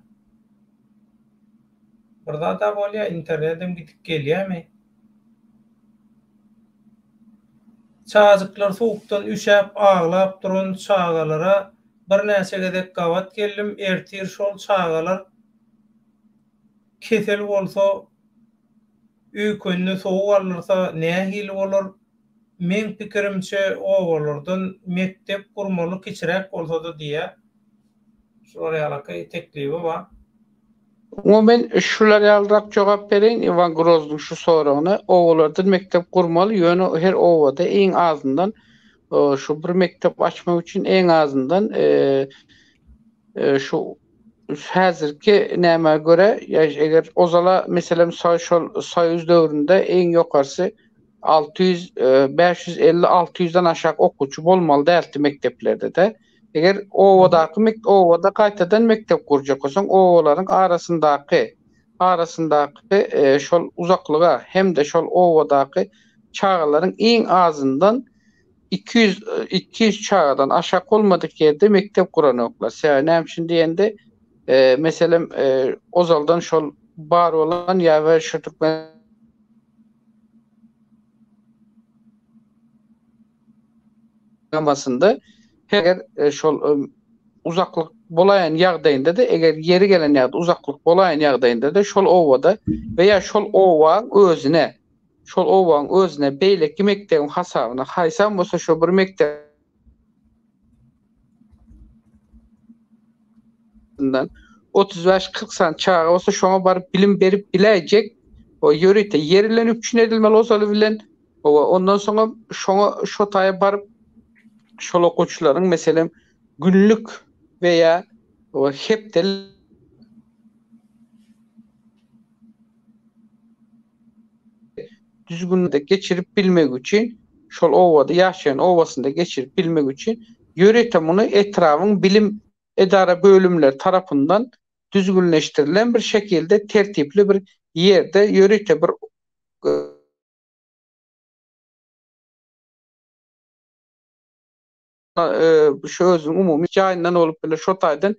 Burada da bolýar internetem gidip gelýärmi? Çağjyklar soğukdan üşäp ağlap duran çağalara bir näçe gedek gawat geldim. Ertir şol çağalar kesel bolsa üýkünni soğuk alyrsa nähil bolar? Men pikirimçe owalardan mektep gurmaly kiçirek bolsa da diýe. Şolara ýaly teklibi bar. Men şular ýalyrak jogap bereýin Ivan Groznyň şu soragyna. Owalardan mektep gurmaly, ýöne her owada iň azyndan şu bir mektep açmak üçin iň azyndan şu häzirki näme göre eger ozala meselem Soyuz döwründe en ýokarsy 600 550 600'dan aşağı okuçu bolmaly däldi mekteplerde de. Eger owada gaýtadan mektep kurjak bolsaň, owalaryň arasyndaky şol uzaklyga hem de şol owadaky çağalaryň en azından 200 çağdan aşağı olmadık yerde mektep kuran oklar. Näme üçin diýende meselem ozaldan şol bar olan ýa-da şu Türkmenistanda eger şol uzaklyk bolaýan ýagdaýynda da eger yeri gelen ýagda uzaklyk bolaýan ýagdaýynda da şol owada veya şol owaň özüne beýleki mektebiň hasabyna haýsam bolsa şo bir mektep 35-40 san çağı olsa şoňa baryp bilim berip biläjek. O ýörite yerilenip düşünedilmeli osaly bilen ondan soňra şoňa şo taýa baryp şol okuçylaryň meselem günlük veya o hepdel düzgünde geçirip bilmek üçin şol owada ýaşaýan owasynda geçirip bilmek üçin ýörite muny etrawyň bilim edara bölümler tarapyndan düzgünleştirilen bir şekilde tertipli bir ýerde ýörite bir şu özüň umumy jaýyndan olup bile şo taýdan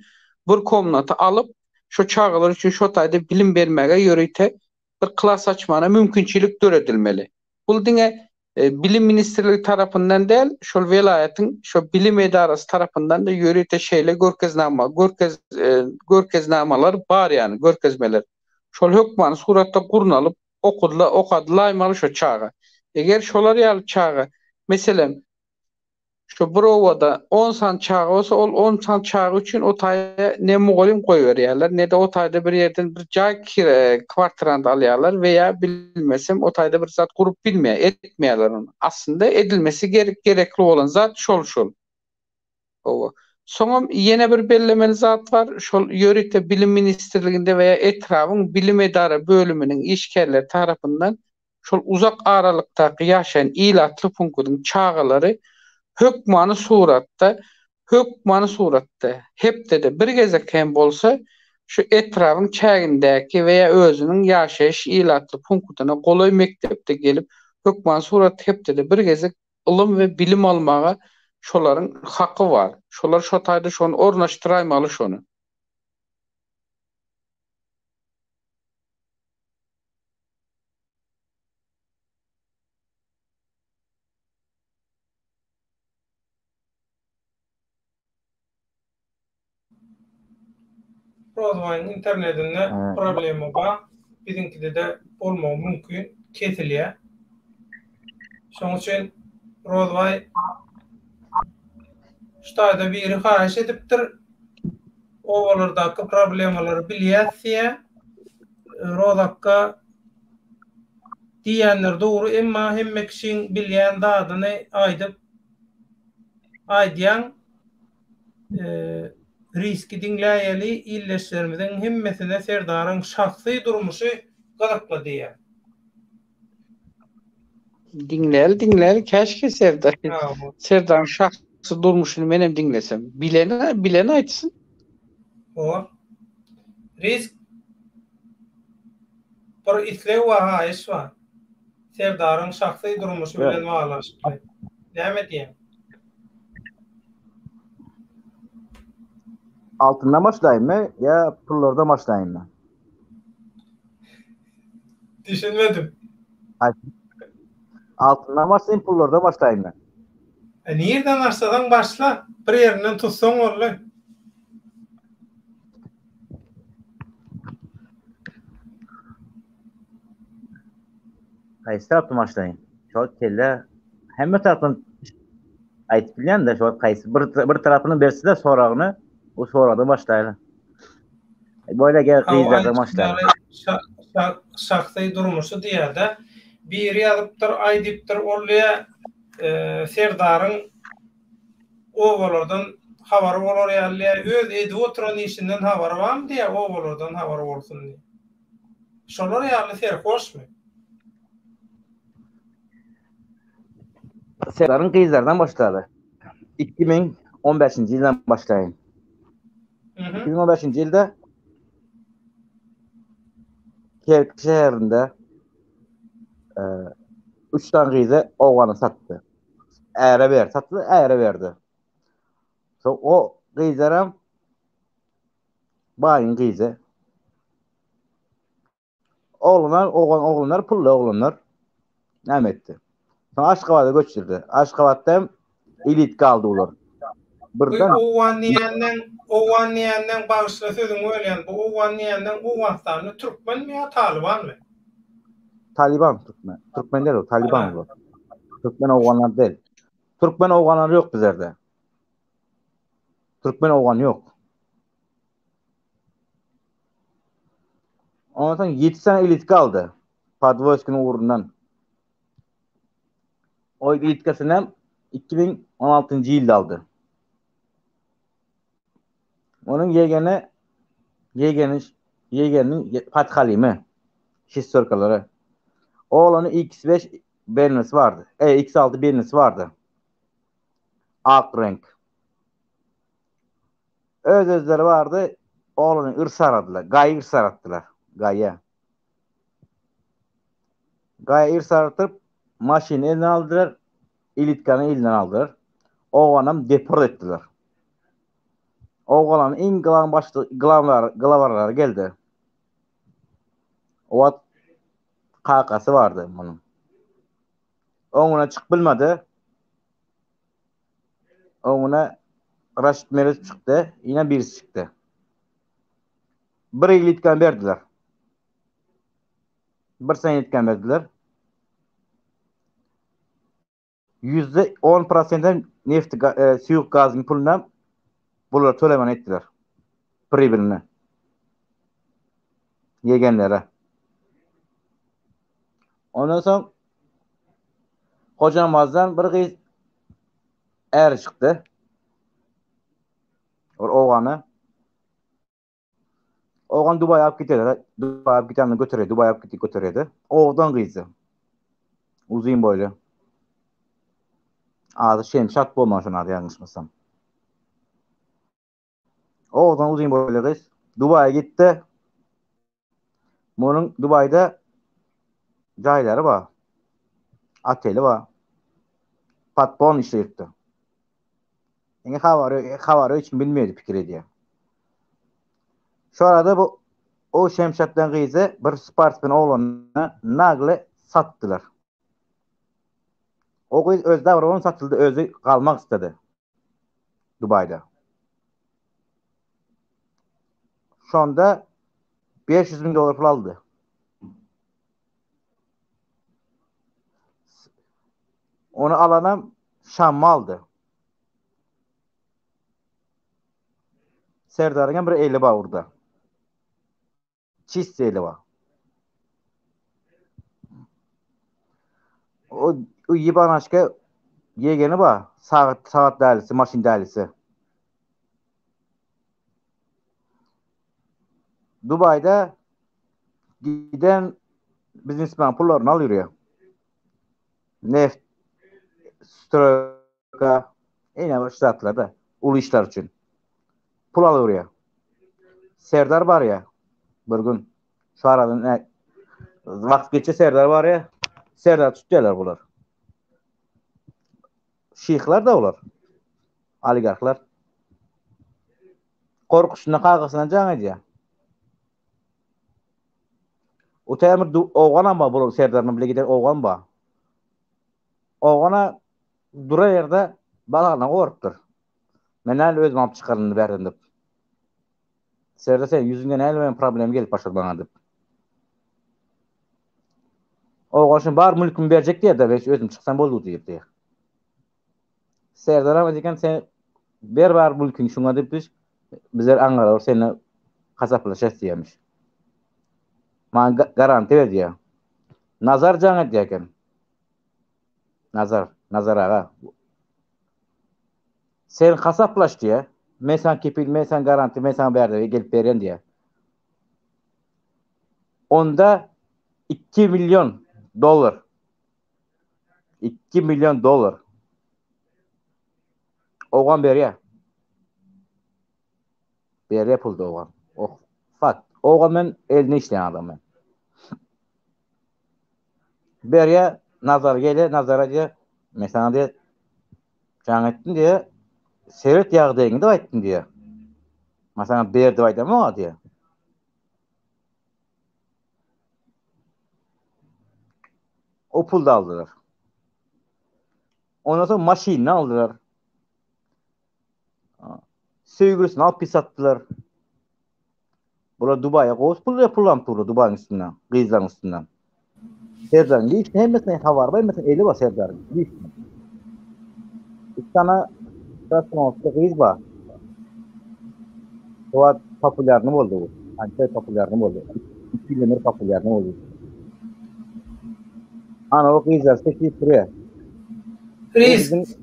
bir komnaty alıp şo çağlar üçin şo taýda bilim bermege ýörite bir klas açmana mümkinçilik döredilmeli. Bul diňe bilim ministrligi tarapyndan däl, şol welaýatyň şo bilim edarasy tarapyndan da ýörite şeýle görkeznamalar bar ýani görkezmeler. Şol hökmany suratda gurnalyp okadylaýmaly şo çağa. Eger şolar ýaly çağa meselem şu bir owada 10 san çağı olsa ol 10 san çağı üçün o taýa ne mugalim goýberýärler ne de o taýda bir ýerden bir jaý kwartiranda alýarlar veya bilmesem o taýda bir zat gurup etmeýärler onu. Aslında edilmesi gerekli olan zat şol. Soňra ýene bir bellemeli zat bar. Şol ýörite bilim ministrliginde veya etrawyň bilim edara bölüminiň işgärleri tarapyndan şol uzak aralykdaky ýaşaýan ilatly punktyň çağalary hökmany suratda hepde de bir gezek hem bolsa şu etrawyň çägindäki veya özüniň ýaşaýyş ilatly punktyna golaý mektepde gelip hökmany suratda hepde de bir gezek ilm we bilim almaga şolaryň haky bar. Şolar şo taýda şonu ornaşdyraýmaly şonu. Rozmaň internetinde problemi bar. Bizinkide de bolmagy mümkin, kesilýär. Şoň üçin Rozmay ştaýda biri haýyş edipdir. Owalardaky problemalary bilýärse, Rozakka diýenler dogry, emma hemme kişiň bilýän dadyny aýdýan riski dinläýeli illeşlerimiziň hemmesine serdaryň şahsy durmuşy garakla diýär. Dinläl keşke Serdar. Serdar'ın şahsy durmuşyny menem dinlesem. Bilene aýtsyn. O risk bir islew we haýyş bar. Serdaryň şahsy durmuşy bilen baglanşyk. Näme diýen? Altından başlayayım ya pullardan başlayayım mı? Düşünmedim. Altından başlayayım, pullardan başlayayım mı? Nereden başladan başla. Bir yerinden tutsan olur. Kaysi taraftan başlayayım. Şu kelle hem taraftan ayıp bilen de şu kaysi bir tarafını bersi de sorağını o soradan başlayalım. Böyle kıyızlardan başlayalım. Şahsy durmuşy diýerde biri ýazypdyr, aýdypdyr, olýa Serdaryň owalardan habary bolar ýaly öz edi oturan işinden habary barmy diýe oğullardan habary bolsun diýe. Şolar ýaly serhoşmy? Serdar'ın Kıyızlar'dan başladı. 2015. yıldan başlayın. 2015. yılda Kerkük şehrinde 3 tane kıyızı oğlanı sattı. Eğre verdi. O kıyızlara bayın kıyızı. Oğlanlar pullu oğlanlar. Ne etti? Sonra Aşkabat'a göçürdü. Aşkabat'ta elit kaldı olur. Buradan Owan niýenden bagışla sözüň ölýän bu Owan niýenden Owanstany Türkmen mi ýa Taliban mı? Taliban Türkmen. Türkmen değil o. Taliban bu. Türkmen oğlanlar değil. Türkmen oğlanları yok bizlerde. Türkmen oğlan yok. Ondan sonra 7 sene elit kaldı. Padvoyski'nin uğrundan. O elitkasını 2016. yılda aldı. Onun yeğenin Pathalimi şistörkaları. Oğlanın X5 Berners vardı. X6 Berners vardı. Ak renk. Özleri vardı. Oğlanın ırsar adılar. Gayı ırsar attılar. Gayı ırsar atıp maşini elinden aldılar. İlitkanı elinden aldılar. Oğlanı deport ettiler. Oğlanın en glavarları geldi. O kakası vardı bunun. Ona çık bilmedi. Ona Raşit Meriz çıktı. Yine birisi çıktı. Bir ilitkan verdiler. Bir sene ilitkan verdiler. %10% nefti suyuk gazın puluna bunlar tölemen ettiler. Pribirini. Yegenlere. Ondan sonra Hocamazdan bir kız er çıktı. Oğlanı. Oğlan Dubai'ye alıp gidiyordu. Dubai'ye alıp gidiyordu. Dubai'ye alıp götürüyordu. Oğlan kızı. Uzun boylu. Adı Şemşat Bolmaş'ın adı yanlışmasam. Oğlan uzun boylu kız. Dubai'ye gitti. Bunun Dubai'de cayları var. Ateli var. Patron işte yırttı. Yani havarı için bilmiyordu fikri diye. Şu arada o Şemşat'tan kızı bir sportsmen oğlanına nagle sattılar. O kız öz davranışına satıldı. Özü kalmak istedi. Dubai'de. Şu anda $500,000 pul aldı. Onu alana Şam'ı aldı. Serdar'ın bir eli var orada. Çift eli var. O yiban aşka yegeni var. Saat dälisi, maşin dälisi. Dubai'de giden biznesmen pullarını alıyor ya. Neft, stroka, yine başlatlarda ulu işler için. Pul alıyor ya. Serdar var ya. Bir gün şu arada vakit geçe Serdar var ya. Serdar tutuyorlar bunlar. Şeyhler de olar. Oligarklar. Korkusuna kavgasına can ediyor. O temir oğlan ama bu Serdar'ın bile gider oğlan ba. Oğlana dura yerde balağına korktur. Men öz map çıkarını verdim dip. Serdar sen yüzünden elmen problem gelip başladı bana dip. Oğlan şimdi bar mülkümü verecek diye de özüm çıksam boldu diye. Serdar ama deken sen bir bar mülkün şuna dip bizler angalar seni kasaplaşacağız diyemiş. Man garanti verdi ya. Nazar can ediyken. Nazar ağa. Sen kasaplaş diye. Mesan kepil, mesan garanti, mesan berdi gelip beren diye. Onda $2 milyon. $2 milyon. Oğan beriye. Beriye puldu oğan. Oh, fat. Oğan men eline işleyen adam ben. Beriye nazar gele, nazara diye mesela diye can ettin diye seyret yağdığını da ettin diye. Mesela berdi vayda mı o diye. O pulda aldılar. Ondan sonra maşinini aldılar. Sevgilisini alıp pis attılar. Bura Dubai'ye koğuz pul yapılan turlu Dubai'nin üstünden. Kıyızların üstünden. Serdar'ın değil. Hem mesela hava var. Mesela eli var Serdar'ın. Değil. İstana Rasmus'ta kıyız var. O popülerni oldu bu. Anca popülerni oldu. 2 milyonlar popülerni oldu. Ana o kıyızlar seçip duruyor. Reis,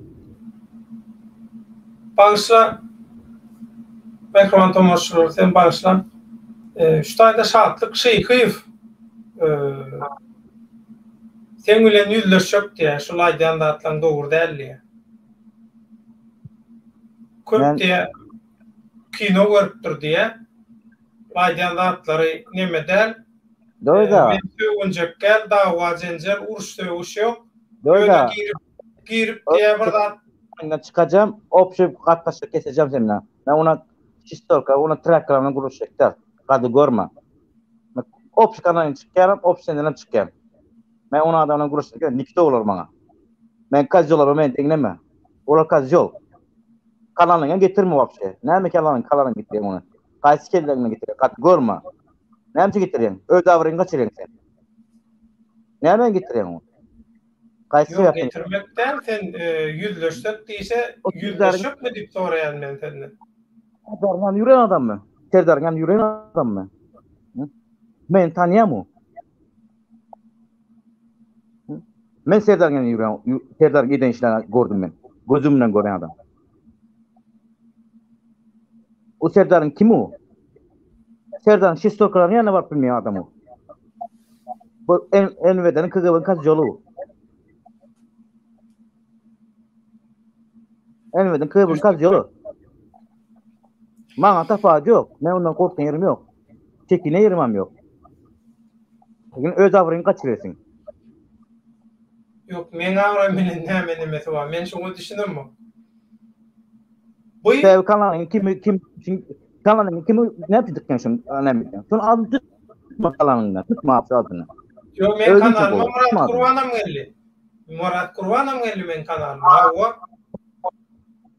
bağışla Bekroman Tomaşçılar, sen bağışla. Şu ayda şahatlık kıyıf. Sen gülen yüzleşip diye, şu laydan da atlan doğru değil diye. Köp diye, kino görüptür diye, laydan da atları neme del. Doğru da. Men sögüncek gel, dava zencer, uruş dövüş yok. Doğru da. Girip diye buradan. Ben çıkacağım, opşu katlaşıp keseceğim seninle. Ben ona şistolka, ona traklarını kuruşacaklar. Kadı görme. Opşu kanalını çıkıyorum, opşu senden çıkıyorum. Ben ona adamla kuruşacaklar, nikde olur bana. Ben kaz yollarım, ben dinleme. Ola kaz yol. Kanalını getirme opşu. Neyme kanalını getireyim onu. Kaysi kellerini getireyim, kadı görme. Neyme getireyim? Öde avrayın kaçırayım sen. Neyme getireyim onu? Yok getirmekten sen yüzleşsek deyse yüzleşip mi deyip sorayan ben senden? Serdar'dan yürüyen adam mı? Serdar'dan yürüyen adam mı? Ben tanıyamam. Ben Serdar'dan yürüyen, Serdar giden işler gördüm ben. Gözümle gören adam. O Serdar'ın kimi o? Serdar'ın şistoklarının yanına var bilmeyen adam o. Bu Envede'nin kızının kaz yolu. Envede'nin kızının kaz yolu. Bana tafağı yok. Ben ondan korktan yerim yok. Çekine yerimem yok. Bugün öz avrını kaçırıyorsun. Yok, men avram bilen näme nemesi var. Men şunu düşündüm mü? Bu Kanalın kanalın kimi ne yapacak şimdi önemli. Şunu al tutma kanalını. Tutma adını. Yok, men kanalıma Murat Kurbanam geldi. Murat Kurbanam geldi men kanalıma.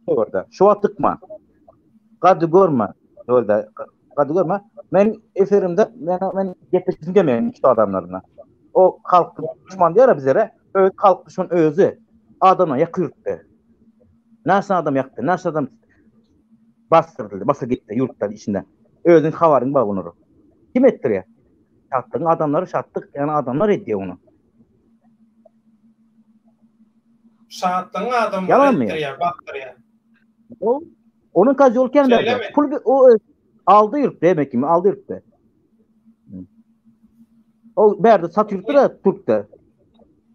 Orada. Şu tıkma. Kadı görme. Orada. Kadı görme. Men eferimde ben getirsin demeyen iki adamlarına. O halk düşman diyor ya bizlere. Öyle halk düşman özü. Adamı yakıyordu. Nasıl adam yaktı? Nasıl adam bastırdı? Basa gitti yurttan içinden. Özün havarın bağ onuru. Kim ettiriyor? Şarttığın adamları şarttık. Yani adamlar ediyor onu. Şarttığın adamları ettiriyor. Baktırıyor. Onun kazı olken de o aldı yurtta demek ki aldı yurtta. O berdi sat yurtta Türk'te.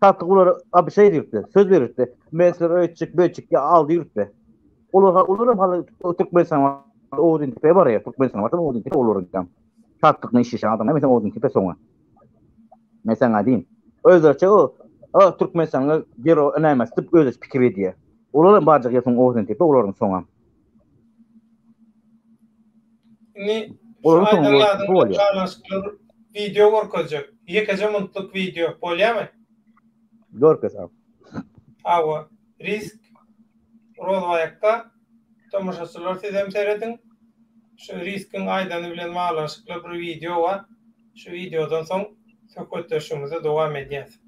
Sattıkları abi şey yurtta. Söz verirdi. Mesela ölçük bölçük ya aldı yurtta. Olur halı Türkmenistan var. Odin tipe var ya Türkmenistan var. Odin tipe olur gam. Sattıkını işi adam mesela Odin tipe sonra. Mesela diyeyim. Özlerçe o Türkmenistan'a geri önemez. Tıp özler fikir ediyor. Onların barcak yapın Odin tipe onların sonra. Ni şu video görközecek. Yekece mutluluk video. Polya mı? Görkez abi. Ava. Risk. Rol ayakta. Tomaşaçılar sizem seyredin. Şu riskin aydanı bilen bağlanışıklı bir video var. Şu videodan son söküntüşümüze devam edeceğiz.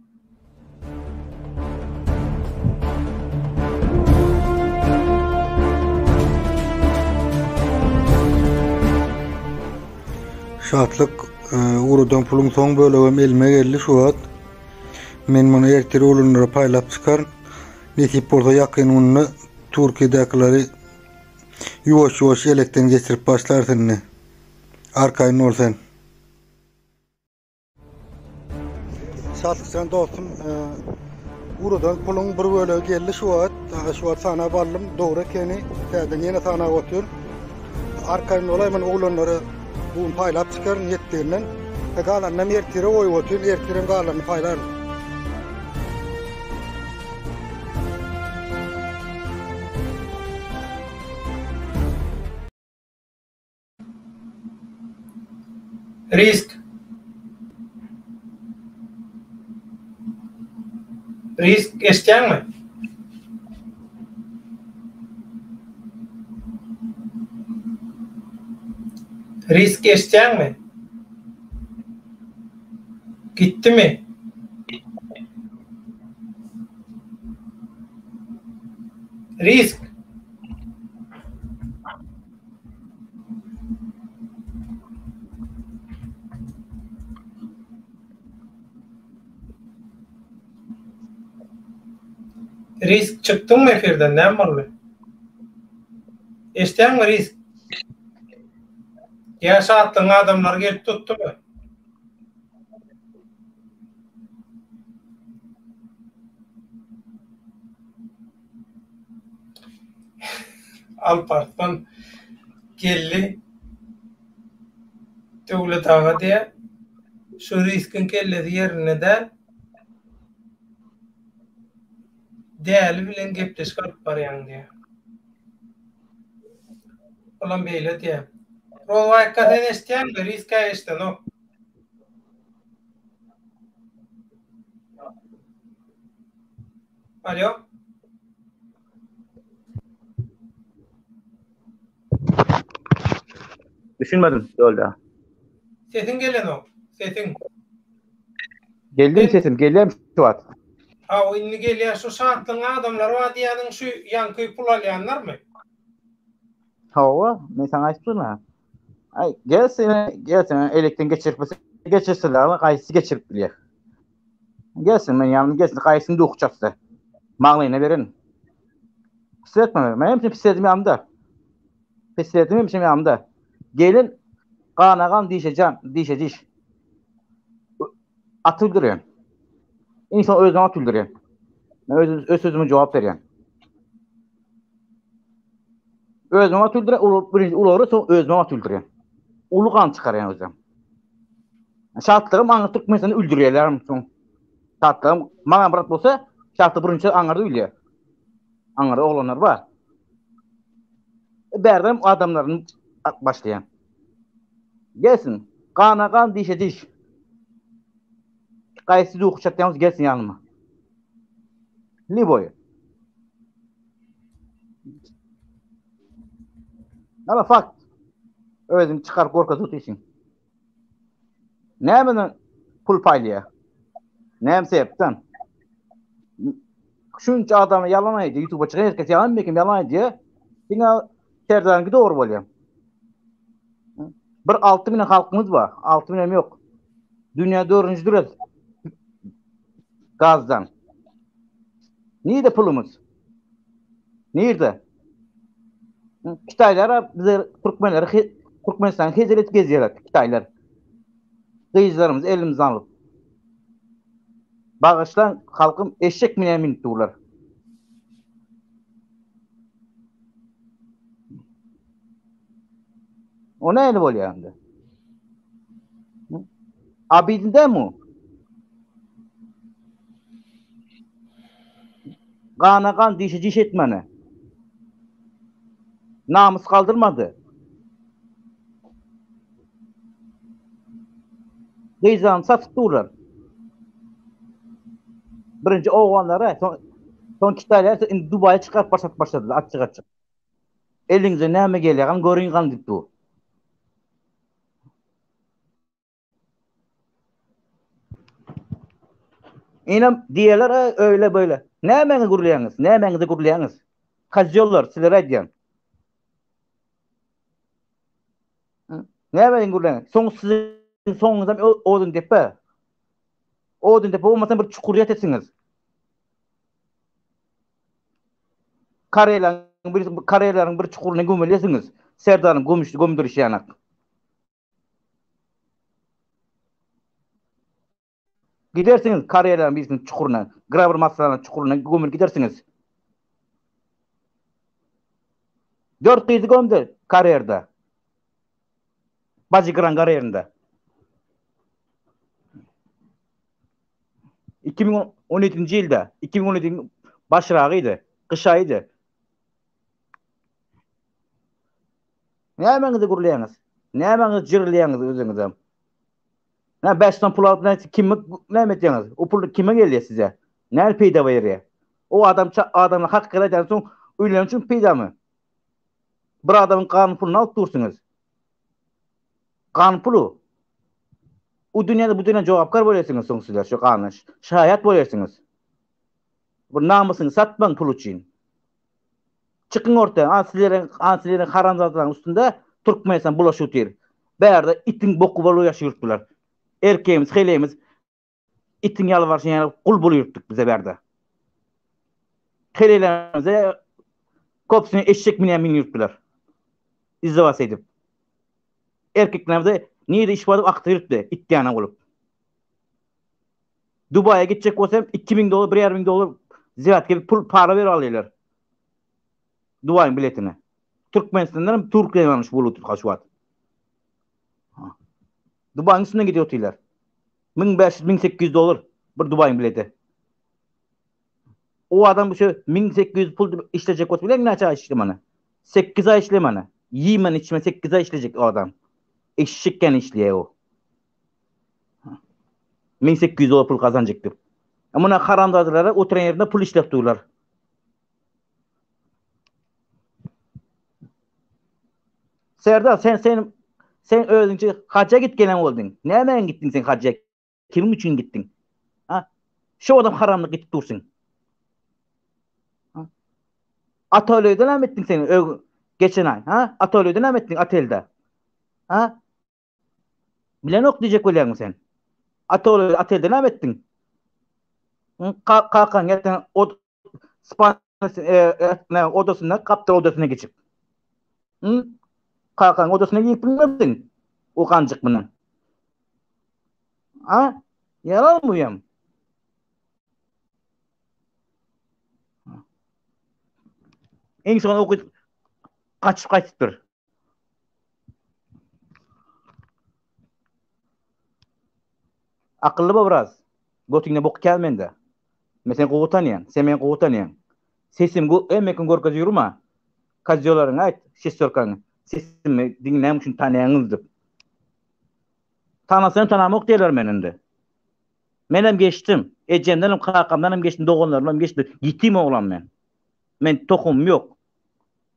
Şatlık urudan pulun son bölüğüm elime geldi şu an. Men bunu erteri olunlara paylap çıkar. Netip orada yakın onunla Türkiye'dekileri Yuwaş elekten geçirip başlarsın. Arkaýyn bolsan. Satyksan dostum, Urudan pulun bir bölegi geldi şu wagt sana ballym dogry ekeni, täzeden ýene sana otur. Arkaýyn olay men oglanlary bu paýlap çykar niýetlerinden. Galanna mertire oýup otur, ertirem galanny paýlar. Risk eşitýärmi? Risk eşitýärmi? Gitdimi? Risk Risk çıktın mı efirden? Ne var? Eşten mi risk? Yaşattığın adamlar gelip tuttu mu? Alparslan geldi. Devlet ağa diye şu riskin kelledi yerine de değerli bilen gepleşik alıp barayan diye. Olan beyle diye. Rol vakkaten eşteyen mi? Riska eşten o. Alo? Düşünmedim yolda. Sesin gelen o. Sesin. Geldim sesim, geldim şu wagt. Ha o inni geliyor şu saatlığın adamlar o diyanın şu yankıyı pulalayanlar mı? Hawa, men sana aýtdym. Ay, gelsin elekten geçirseler ama gaýsy geçirip bilýär. Gelsin men ýanyma gelsin, gaýsyny dokçapsa. Maglyna berin. Pisletme, men hepsini pisledim ýanymda. Pisledim hepsini ýanymda. Gelin ganagan dişe. Atıldyryň. İnsan özüne atıldyryň. Men öz sözüme jogap berýän. Özüme atıldyryň, birinji ulary soň özüme atıldyryň. Ulugan çykarýan özüm. Şartlygym aňy türkmensini öldürýärler soň. Şartlygym maňa bırak bolsa, şartly birinji aňarda ölýär. Aňarda oglanlar bar. Berdem adamlaryny başlaýan. Gelsin, ganagan diş. Gaýsy dokçatýanys gelsin ýanyma. Liboy. Ama fakt. Özüm çıkar korka tutýarsyn. Näme pul paýlýar? Näme sebepden? Şunça adamy yalan aýdy, YouTube'a çykan herkes yalan mekim yalan aýdy. Diňe terdangy dogry bolýar. Bir 6 milyon halkymız var. 6 milyon yok. Dünya 4-nji durat. Gazdan. Neydi pulumuz? Nerede? Kitaylar bize Türkmenistan hezelet gezýärler. Kitaylar. Gyýjlarymyz elimizden alıp. Bağışlan halkım eşek minit durlar. O näle bolýar indi? Abidinde mi? Ganagan diş etmeni. Namus kaldırmadı. Gıyzan satıp durlar. Birinci oğlanlara son kitaylar Dubai'ye çıkarıp başladılar açık. Elinize näme gelýän görüňgan diýdi o. İnam diýerler öyle böyle. Nämeňi gurlaýaňyz? Nämeňizi gurlaýaňyz? Kazýollar sizlere aýdýan. Nämeňi gurlaýaňyz? Soň sizin soňunuzdan odun depe. Odun depe bolmasa bir çukur ýat etsiňiz. Karelan bir kariyerlerin bir çukuruna gömülesiniz. Serdar'ın gömdürüş yanak. Gidersiniz kariyerlerin birisinin çukuruna, graver masalarının çukuruna gömül gidersiniz. 4 kızı gömdü kariyerde. Bacıkıran kariyerinde. 2017 yılda, 2017 başrağıydı, kış ayıydı. Ne hemeňizi gurlaýaňyz? Ne hemeňiz jirleýäňiz özüňize? Ne 5 ton pul alıp kimi näme etýäňiz? O pul kime gelýär size? Näme peýda berýär? O adamla hak gelen soň öýlen üçin peýdamy? Bir adamın kanun pulunu alıp dursunuz. Kanun pulu. O dünyada bu dünyada cevapkar bolýarsınız soň sizler şu kanun. Şahit bolýarsınız. Bu namusyny satmaň pul üçin. Çıkın ortaya, ansilerin haramzatların üstünde Türkmenistan bulaşığı der. Bärde itin boku bolu yaşayırttılar. Erkeğimiz, heleyimiz itin yalvarşın yani kul buluyurttuk bize bärde. Heleylerimize kopsunu eşek minen yurttular. İzdivas edip. Erkeklerimize niyede iş varıp aktırırttı ittiyana olup. Dubai'ye gidecek olsam $2.000, $1.500 ziyaret gibi pul para ver alıyorlar. Dubai'nin biletine. Türkmenistan'dan Türkiye'ye varmış bulutur haşvat. Dubai'nin üstüne gidiyor tiler. $1.500-$1.800 bir Dubai'nin bileti. O adam bu şey 1.800 pul işleyecek olsa bile ne açar işlemeni? 8 ay işlemeni. Yimen içme 8 ay işleyecek o adam. Eşekken işleye o. $1.800 pul kazanacaktır. Ama haramdadılara oturan yerinde pul işlep dururlar. Serdar sen özünce hacca git gelen oldun. Nereden gittin sen hacca? Kimin için gittin? Ha? Şu adam haramlık gidip dursun. Ha? Atölyeden ne ettin sen geçen ay? Ha? Atölyeden ne ettin atelde? Ha? Bilen ok diyecek olayım sen. Atelde ne ettin? Kalkan yerden odasına kaptır odasına geçip. Hı? Kalkan odasına giyip bilmedin. O kancık bunu. Ha? Yalan mıyım? En son okuyup kaçıptır. Akıllı bu biraz. Götüne bok gelmende. Mesela kovutanyan. Sen beni kovutanyan. Sesim emmekin gorkaz yürüme. Kazyoların ait. Şesörkanı. Sesimi dinlem üçün tanıyanızdır. Tanasını tanamok derler meninde. Menem geçtim. Ecemdenim, kakamdanım geçtim, doğanlarım geçtim. Yitim oğlan men. Men tohum yok.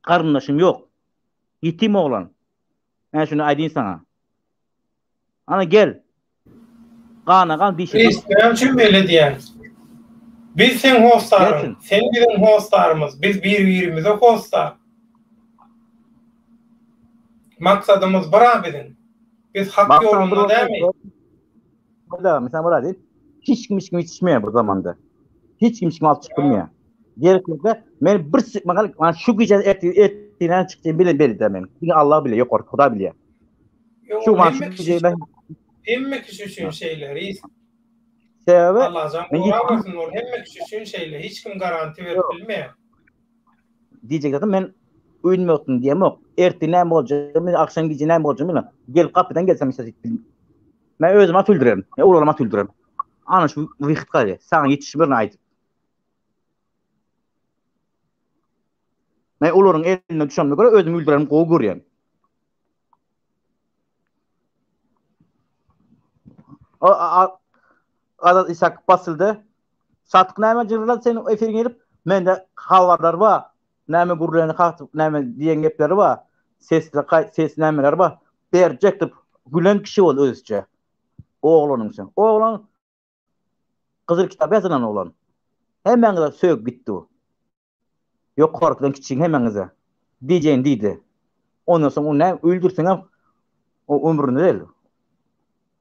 Karınlaşım yok. Yitim oğlan. Ben şunu aydın sana. Ana gel. Kan dişi. Biz benim böyle diyen. Biz sen hostarım. Sen bizim hostarımız. Biz birbirimize hostar. Maksadımız bırak bizim. Biz hak yolunda değil mi? Burada mesela burada değil. Hiç kim içmiyor bu zamanda. Hiç kim alt çıkmıyor. Gerekirse ben bir sıkmadan şu gece etinden çıktığım bile demem. Çünkü Allah bile yok orada, Huda bile. Şu hemme kişinin şeyleri. Sebebi Allah canım hemme kişinin şeyleri hiç kim garanti verip bilmiyor. Diyecek zaten ben uyunmuyorsun diyem yok. Erti ne olacağım, akşam gece ne olacağım bilmem. Gel kapıdan gelsem işte. Ben özüme tüldürürüm. Oğluma tüldürürüm. Ana şu vıht kalıyor. Sana yetişmirine ait. Ben onların eline düşenine göre özümü öldürürüm. Kovu görüyorum. Azat İshak basıldı. Satık neyme cırılar senin eferin gelip ben de havarlar var. Neyme gurlarını kalktıp neyme diyen gepleri var. Ses neymeler var. Bercektir. Gülen kişi ol özce. Oğlanın sen. Oğlan Kızıl kitap yazılan oğlan. Hemen de sög gitti o. Yok korkudan küçüğün hemen de. Diyeceğin deydi. Ondan sonra onu ne öldürsen o ömrünü değil.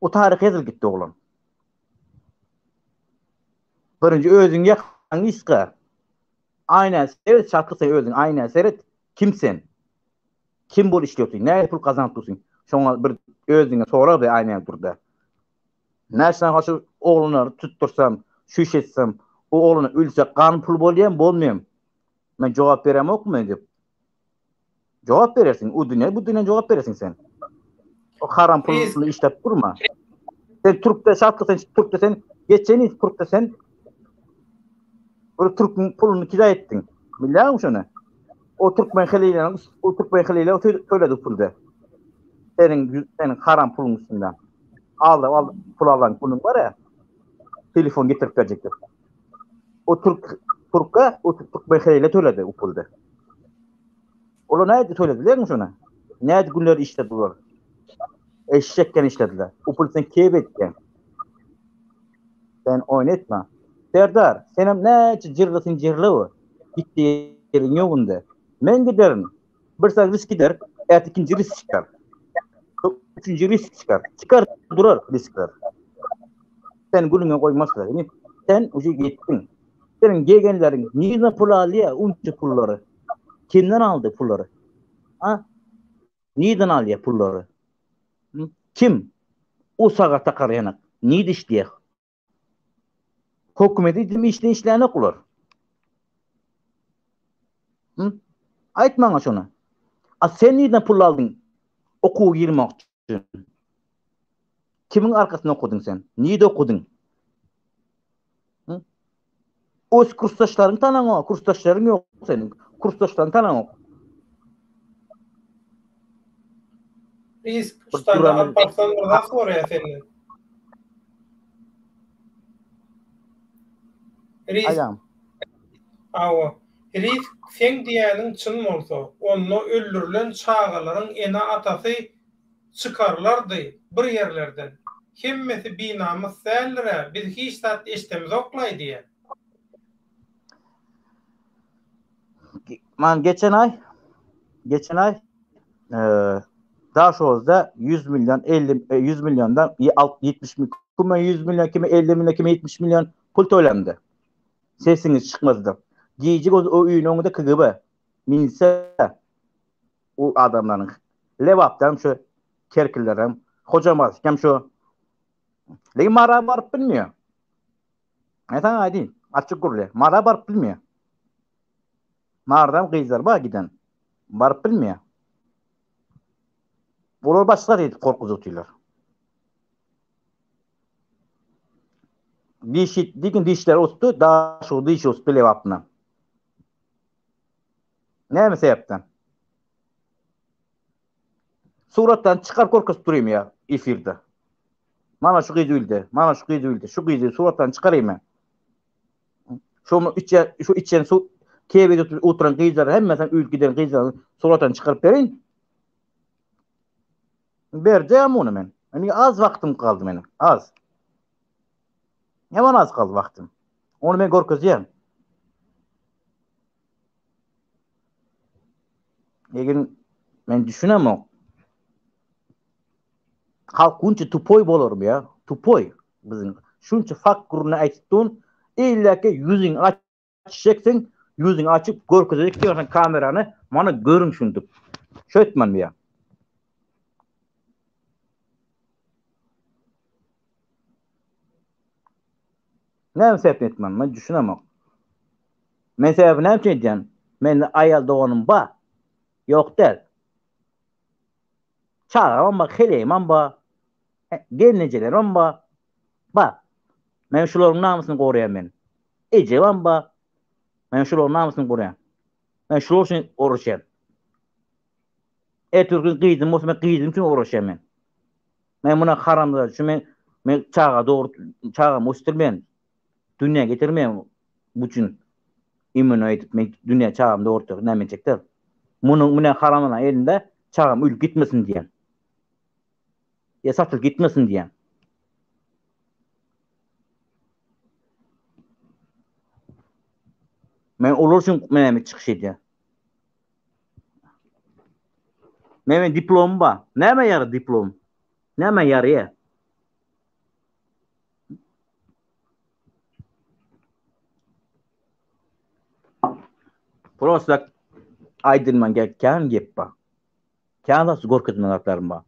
O tarih yazıl gitti oğlan. Birinci özün yakan iska. Aynen seyret şarkı sen özün. Aynen seyret. Kimsen? Kim bol işliyorsun? Ne pul kazanıyorsun? Şoňa bir özüňe sorar da aynen durda. Näşe haşy oğluny tuttursam, şu iş etsem, o oğluny ölse kan pul bolýan bolmaýam. Men jogap beremokmy dip. Jogap berersin. O dünýä, bu dünýä jogap berersin sen. O haram Biz pulny işlep durma. Sen Türk'te şarkı sen Türk'te sen geçeni Türk'te sen o Türk pulunu kira ettin. Bilýär şonu? O Türkmen heliyle o Türkmen heliyle söyledi pulda. Senin haram pulun üstünden. Al pul alan pulun var ya. Telefon getirip verecektir. O Türk'e o Türkmen heliyle söyledi o pulda. Ola näde söylediler mi şuna? Näde günler işlediler? Eşekken işlediler. O pul sen kebetken. Sen oynatma. Serdar, senem näçe jirlasyn jirlawy. Gitti yerin ýogunda. Men giderim. Bir saat risk gider, ikinci risk çıkar. Üçüncü risk çıkar. Çıkar durar riskler. Sen gülüňe koymazlar. Yani sen uje gittin. Senin gegenlerin niýe pul alýa? Unça pullary. Kimden aldı pulları? Ha? Niýeden alýa pullary? Kim? O saga takar ýanak. Niýde işleýär? Hökümeti dimi işleýänler kular. Ayt maňa şonu. A sen niýden pul aldın? Okuw girmek üçin. Kimin arkasynda okudun sen? Niýde okudun? Öz kursdaşlaryň tanaňa, kursdaşlaryň ýok senin. Kursdaşlaryň tanaňa. biz ustada Alparslan'dan sonra efendim. Ayam. Awa. Riz sen diýäniň çyn bolsa, onu öldürilen çağalaryň ene atasy çıkarlardy bir yerlerden. Hemmesi binamız sälre, biz hiç zat eşdemiz oklaý diýär. Man geçen ay Daşoz'da 100 milyon 100 milyondan 70 milyon, kimi 100 milyon, kimi 50 milyon, kimi 70 milyon pul toýlandy. Sesiniz çıkmazdı. Giyecek o üyün önünde KGB. Minse o adamların. Levaptan şu kerkillerim. Hocamaz. Kim şu? Lekin mara barıp bilmiyor. Aytan aydin. Açık gurle. Mara barıp bilmiyor. Maradan kıyızlar ba giden. Barıp bilmiyor. Olar başlar edip korkuzu tüyler. Dişler ostu, daha şu diş ostu levapına. Ne mi sebepten? Surattan çıkar korkusu durayım ya efirde. Mana şu kıyız öldü, mana şu kıyız öldü. Şu kıyızı surattan çıkarayım ben. Şu içen su kebede oturan kıyızları hem mesela ülkeden kıyızları surattan çıkarıp verin. Bereceğim onu ben. Yani az vaktim kaldı benim. Az. Hemen az kaldı vaktim. Onu ben korkuzayım. Eğer ben düşünemem. Halk unça tupoy bolurum ya. Tupoy. Bizim şunça fakkuruna aytdın. İllaki yüzün açacaksın. Yüzün açıp korkuzayık diyorsan kameranı. Bana görün şundup. Şöйтmän ya. Ne sebep etmem? Ben düşünemem. Men sebep ne yapacağım? Men ayal doğanım ba. Yok der. Çağıram ba, heleyman ba. Gelnecelerim ba. Ba. Men şuların namusunu koruyan ben. Ecevan ba. Men şuların namusunu koruyan. Men şular için uğraşayım. Türk'ün kıydım olsa ben kıydım için uğraşayım ben. Men buna haramlar. Çünkü men çağa doğru, çağa göstermeyen. Dünya getirmeyen bu için imano edip men dünya çağımda ortak nämecekler. Bunun haramlanan elinde çağım ölüp gitmesin diyen. Ya satılıp gitmesin diyen. Men olur için men çıkış ediyor. Men diplom ba. Näme ýary diplom? Näme ýary? Prosta aydınman gelken geppa. Kâna su gorkutmanatlarım ba.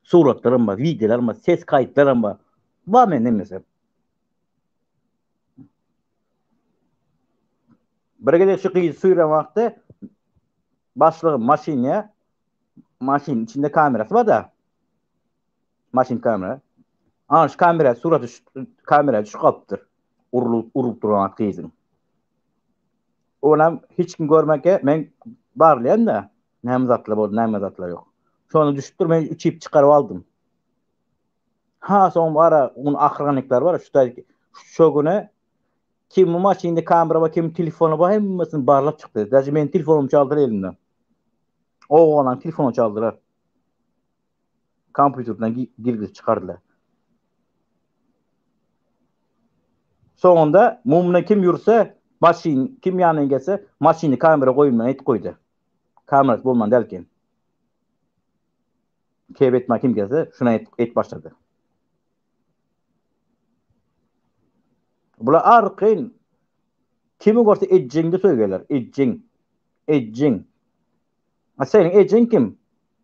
Suratlarım ba, videolarım ba, ses kayıtlarım ba. Ba men nemesem. Birgede şu kıyı suyra vakti başlığı maşin içinde kamerası var da. Maşin kamera. Anış kamera suratı kamera şu kaptır. Urup duran kıyızın. Onam hiç kim görmeke men barlayan da namazatlar boldu, namazatlar yok. Şonu düşüpdir men içip çıkarıp aldım. Ha son ara onun akranikler var şu şoguna kim maçında kamera var kim telefonu var hemmasını barlap çıktı. Daşı men telefonumu çaldılar elimden. O olan telefonu çaldılar. Kompüterden girip çıkardılar. Sonunda mumuna kim yürüse maşin kim yanına gelse maşini kamera koyulmaya et koydu. Kamerası bulman derken. Keybetme kim gelse şuna et başladı. Bula arkın kimi görse edcingde söylerler. Edcing. Senin edcing kim?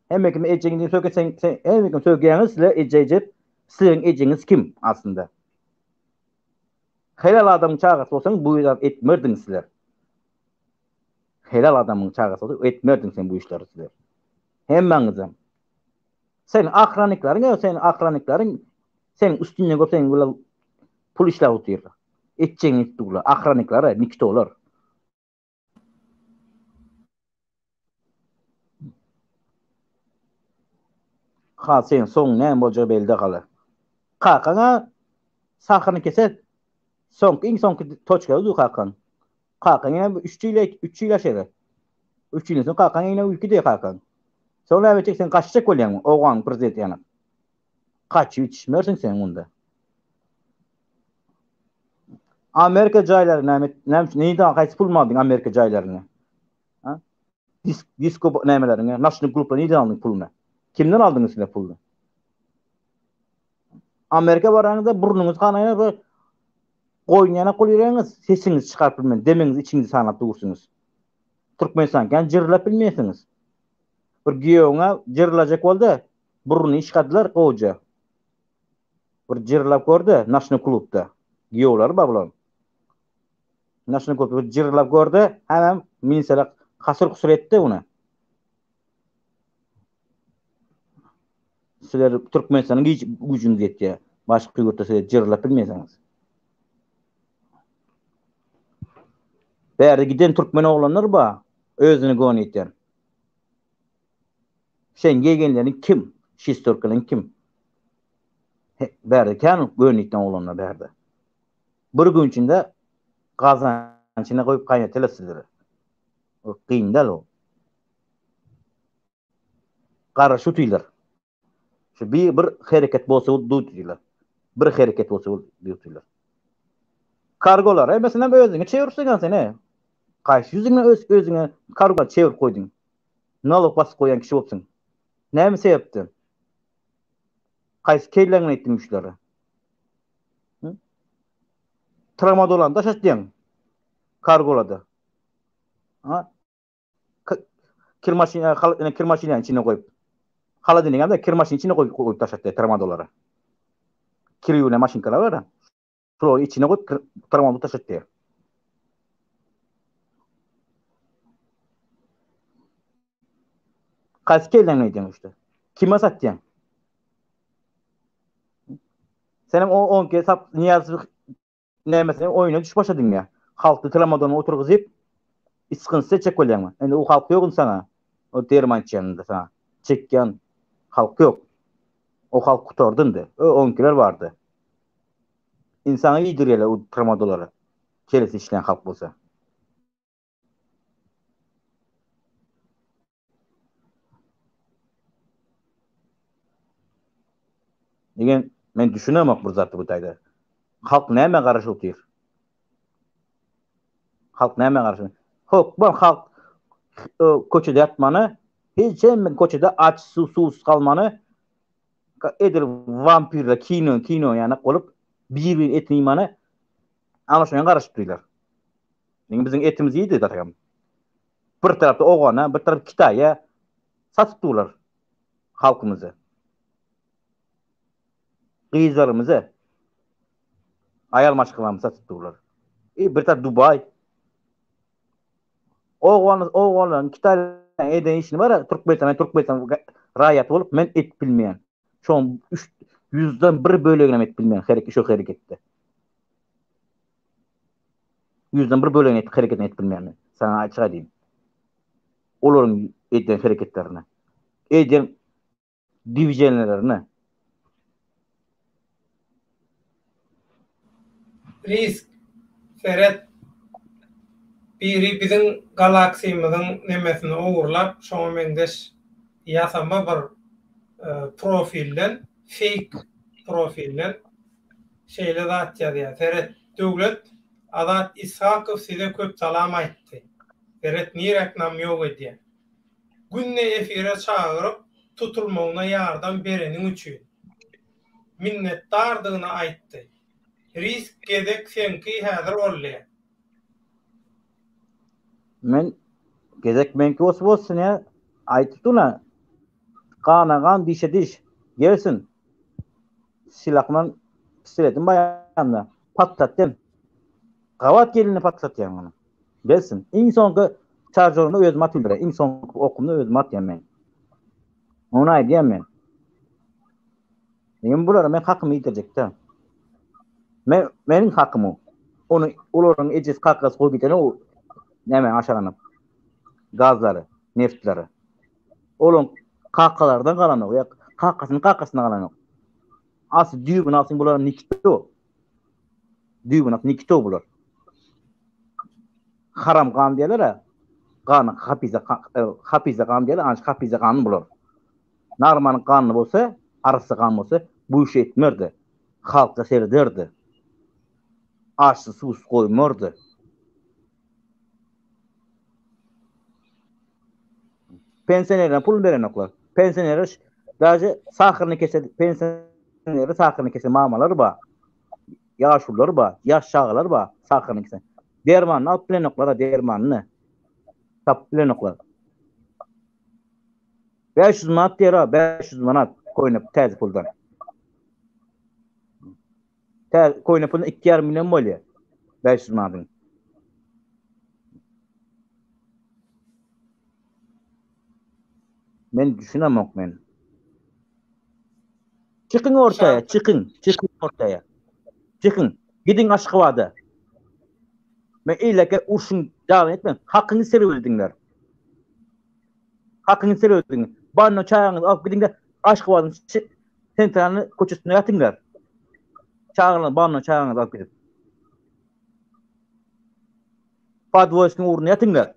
Hem kim edcingde söylersen sen hem kim söyleyeniz ile edcecep sizin edcinginiz kim aslında? Helal adamın çağırsa olsan bu işler etmerdin sizler. Helal adamın çağırsa olsa etmerdin sen bu işleri sizler. Hemmenizim. Senin akranikların senin üstüne görsen böyle pul işler oturuyor. Etçeğin ettiğiler. Akranikları nikte olur. Ha sen son ne olacağı belli kalır. Kakana sahrını keser. Son toçka uzu kakan. Kakan yine 3 ile şeyler. 3 yılın sonra kakan yine ülkede kakan. Sonra evet sen kaçacak olayan oğlan prezident yana. Kaç yetişmiyorsun sen onda. Amerika caylarına neyden kaç bulmadın Amerika caylarına? Ha? Disco nemelerine, national grupla neyden aldın pulunu? Kimden aldınız size pulunu? Amerika varanızda burnunuz kanayana koyunyana koyuyorsunuz. Sesiniz çıkarıp bilmeyin. Demeniz içinizi sanat durursunuz. Türkmenistan'ken cırlap bilmeyesiniz. Bir giyona cırlacak oldu. Burnu işkadiler koca. Bir cırlap gördü national klubda. Giyolar bablan. National klubda bir cırlap gördü. Hemen minisela kasır kusur etti onu. Sizler Türkmenistan'ın gücünüz yetti. Başka kıyırtta sizler cırlap bilmeyesiniz. Bäri giden Türkmen oğlanlar ba özüni gön etýär. Sen gelgenlerin kim? Şis Türklerin kim? Bäri kan gön etýän oğlanlar bäri. Bir gün içinde gazançyna goýup gaýnatylar sizleri. O kıyndal o. Garaşy tuýlar. Şu bir hareket bolsa duýdylar. Bir hareket bolsa duýdylar. Kargolar, mesela özüňe çevirsen sen Kaç yüzüne özüne kargo çevir koydun. Nalok basıp koyan kişi olsun. Näme sebepdi? Kaç kelleňe etdiň işleri? Tramadol taşatdyň. Kargolada. Ha? Kir maşina içine koyup. Hala denilen de kir maşina içine koyup taşatdy tramadolları. Kiriyune maşinkalar var da. Şol içine koyup tramadol taşatdy. Kaç kelleňe etdiň işte. Kime satdyň? Senin o 10 kez niyazlık ne mesela oyuna düş başladın ya. Halkı tramadona oturguzyp iskınsa çek bolýarmy? Ende o halk ýokun sana. O dermançyanynda sana. Çekýän halk ýok. O halk kutardyndy. O 10 kiler bardy. İnsana ýedirýärler o tramadolary. Kelesi işleyen halk bolsa. Degen men düşünemek bir zatdy bu taýda. Halk näme garaşy otyr? Halk näme garaşy? Hop, bu halk köçede yatmany, hiç hem köçede aç susuz kalmany edir vampirle kino ýany bolup bir etnimany anlaşmayan garaşyp duýlar. Bizim etimiz ýedi datagam. Bir tarafta ogana, bir taraf Kitay'a satıpdylar halkymyzy. Gyzlarymyzy ayal maşgılamyzy satypdylar. Bir taraf Dubai. Oğlan Kitay'dan eden işini var. Türkmenistan raýat bolup men et bilmeýän. Şoň 100'den 1 bölegine et bilmeýän şu hereketde. 100'den 1 bölegine hereketini et bilmeýän. Sana açyk aýdym. Olaryň eden hereketlerine. Eden diviziýonlaryna. Risk Ferret biri bizim galaksimizin nemesini uğurlap şoňa mendeş ýasama bir profilden fake profilden şeýle zat ýazýar. Ferret döwlet Azat İshakov size köp salam aýtdy. Ferret ni reklam ýok edýär. Günne efire çağırıp tutulmagyna ýardam bereniň üçin minnetdardygyny aýtdy. Risk gezek senki häzir bolýar. Men gezek menki bolsun ya aýtdyna ganagan dişe diş gelsin silahman pistoletin bayanına patlattım gavat gelini patlatýan onu gelsin insonky charjorunu özüm atýar inson okumunu özüm atýan men onu aýdýan men bulara men hakymy ýitirjekdi meniň hakymy onu olaryň ejes kakasy goýup gitene o näme aşaranyp gazlary neftleri olaryň kakalardan galan o ýa kakasyna galan o asy düýbün alsyň bular nikito düýbün alsyň nikito bular haram gan diýerler gany hapize gan diýerler anç hapize gan bular narmanyň gany bolsa arasy gan bolsa bu iş etmerdi halka serderdi aşsy sus goýmardy pensionerlere pul beren oklar. Pensionerler daje sahyryny kese pensionerlere sahyryny kese mamalary bar. Ýaşullar bar, ýaş çağlar bar, sahyryny kese. Dermanyny alyp bilen oklara dermanyny tap bilen oklar. 500 manat diýer, 500 manat koýup täze puldan. Koýup puldan 2,5 milyon bolýar. 500 manatyň. Men düşünemok men. Çıkın ortaya, çıkın ortaya. Çıkın, gidin Aşgabat'a. Men ileke urşun devam etmen, hakkını seröldüňler. Hakkını seröldüňler. Banno çayağınızı alıp gidin de Aşgabat'ın sentralini koçusuna yatıňlar. Çayağınızı, banno çayağınızı alıp gidip. Padvoyskun uğruna yatıňlar.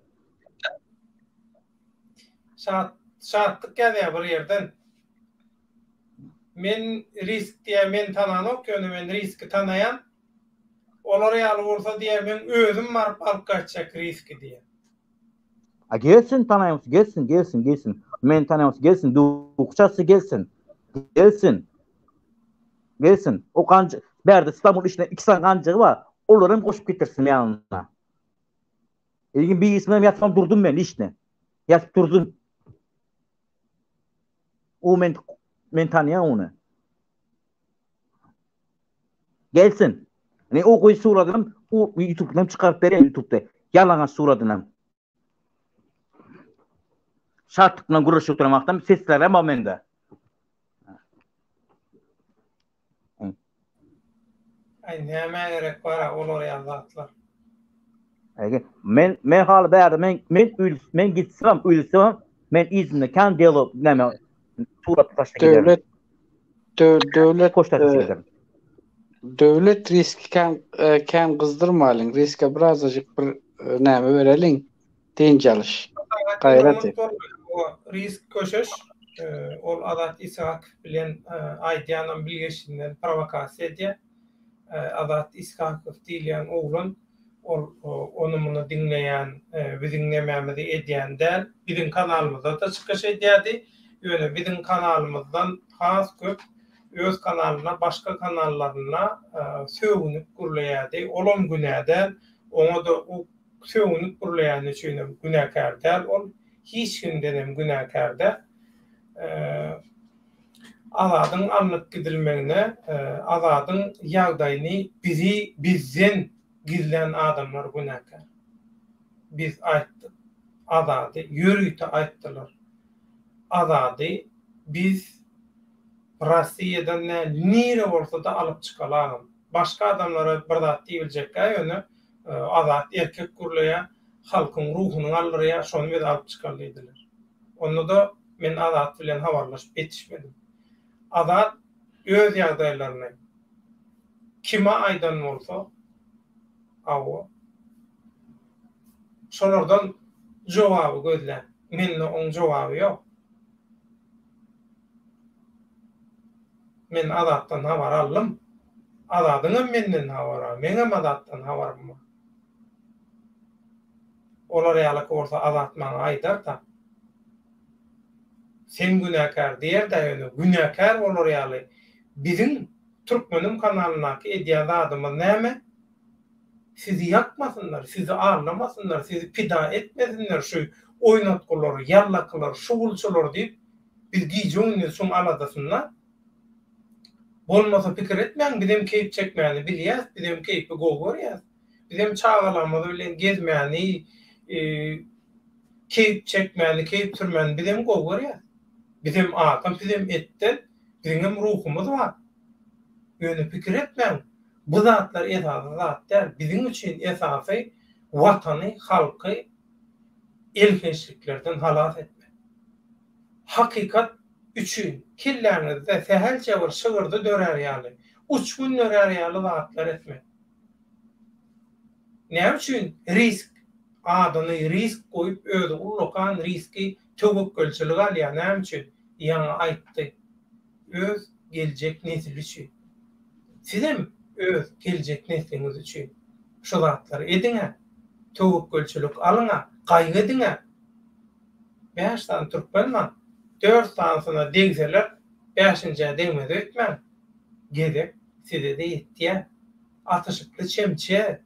Şartlık gelýär bir ýerden. Men risk diýe men tananok, ýöne men riski tanayan. Olar ýaly bolsa diýe men özüm baryp alyp gaçjak riski diýe. Gelsin tanaýmys, gelsin. Men tanaýmys, gelsin, dukçasy gelsin. Gelsin. O gancı berde İstanbul işine 2 saat gancığı bar. Olarym goşup getirsin ýanyna. Egin bir ismem ýatsam durdum men işne. Ýatyp durdum. O men tanıyan onu. Gelsin. Ne o koy suratını o YouTube'dan çıkarıp berýän YouTube'da. Yalaňa suratını. Şartlıkla guruşup oturmaktan sesler ama mende. Ay näme gerek bar olar ýazatlar. Men hal bärde men gitsem ölsem men izinde kan dialog näme surat taşla giderim. Döwlet koştaşla giderim. Döwlet riski kan gyzdyrmalyň, riske birazajyk bir näme bereliň, deňjaliş. Gaýrat et. Risk köşüş ol Azat İshak bilen aýdýanan bilgeşinden provokasiýa edýär. Azat İshakov diýilen oğlan onu bunu dinleyen, bizim dinlememizi edýän däl, bizim kanalymyzda da çykyş edýärdi. Ýöne bizim kanalymyzdan has köp öz kanalyna, başka kanallarına söwünüp gurlaýardy. Olum günäden oňa da o söwünüp burlayan üçin günäkär däl, ol hiç kimden günäkär däl. Azadyň anlyk gidilmegine, azadyň ýagdaýyny bizden gizlen adamlar günäkär. Biz aýtdyk. Azady ýürüýte aýtdylar. Azady biz Rossiýadan nire bolsa da alyp çykalarym. Başga adamlara bir zat diýiljekkä ýöne azat erkek gurlaya halkyň ruhuny alýar, şonu biz alyp çykalydylar. Onu da men azat bilen habarlaşyp etişmedim. Azat öz ýagdaýlaryny kime aýdan bolsa awa şolardan jogaby gözle. Mende oň jogaby ýok. Men azatdan habar aldım. Azadyň menden habar al. Meňem azatdan habarym bar. Olar ýaly bolsa azat maňa aýdar da. Sen günäkär diýer de ýöne günäkär bolar ýaly. Bizim Türkmenim kanalynaky edýän adamlar näme? Sizi yakmasınlar, sizi ağırlamasınlar, sizi pida etmesinler, şu oynatgolary, ýallakylar, şugulçylar diýip biz giýjüňiz şoň aladasynlar. Bolmasa pikir etmeň, bizim keýip çekmäni bilýäs, bizim keýipi gowurýas. Bizim çağalamady bilen gezmäni, keýip çekmäni, keýip türmäni bizim gowurýas. Bizim atam, bizim etden, bizim ruhumuz var. Ýöne pikir etmeň. Bu zatlar esasy zatlar bizim üçin esasy watany, halky elkeşliklerden halas etmek. Hakikat üçin killernizde sehelçe bir şygyrdy dörer ýaly, uçgun dörer ýaly zatlar etmek. Ne üçin? Risk. Adany risk koyup öýde ulokan riski töwekkelçilik alýar. Ne üçin? Ýa aýtdy. Öz geljek nesil üçin. Sizem öz geljek nesliňiz üçin şu zatlary ediňe, töwekkelçilik alyňa, gaýgy ediňe. 5 tan türkmenman, 4 tansına degseler, 5-nji degmede etmän. Gedip size de etdiýär. Atyşyply çemçe.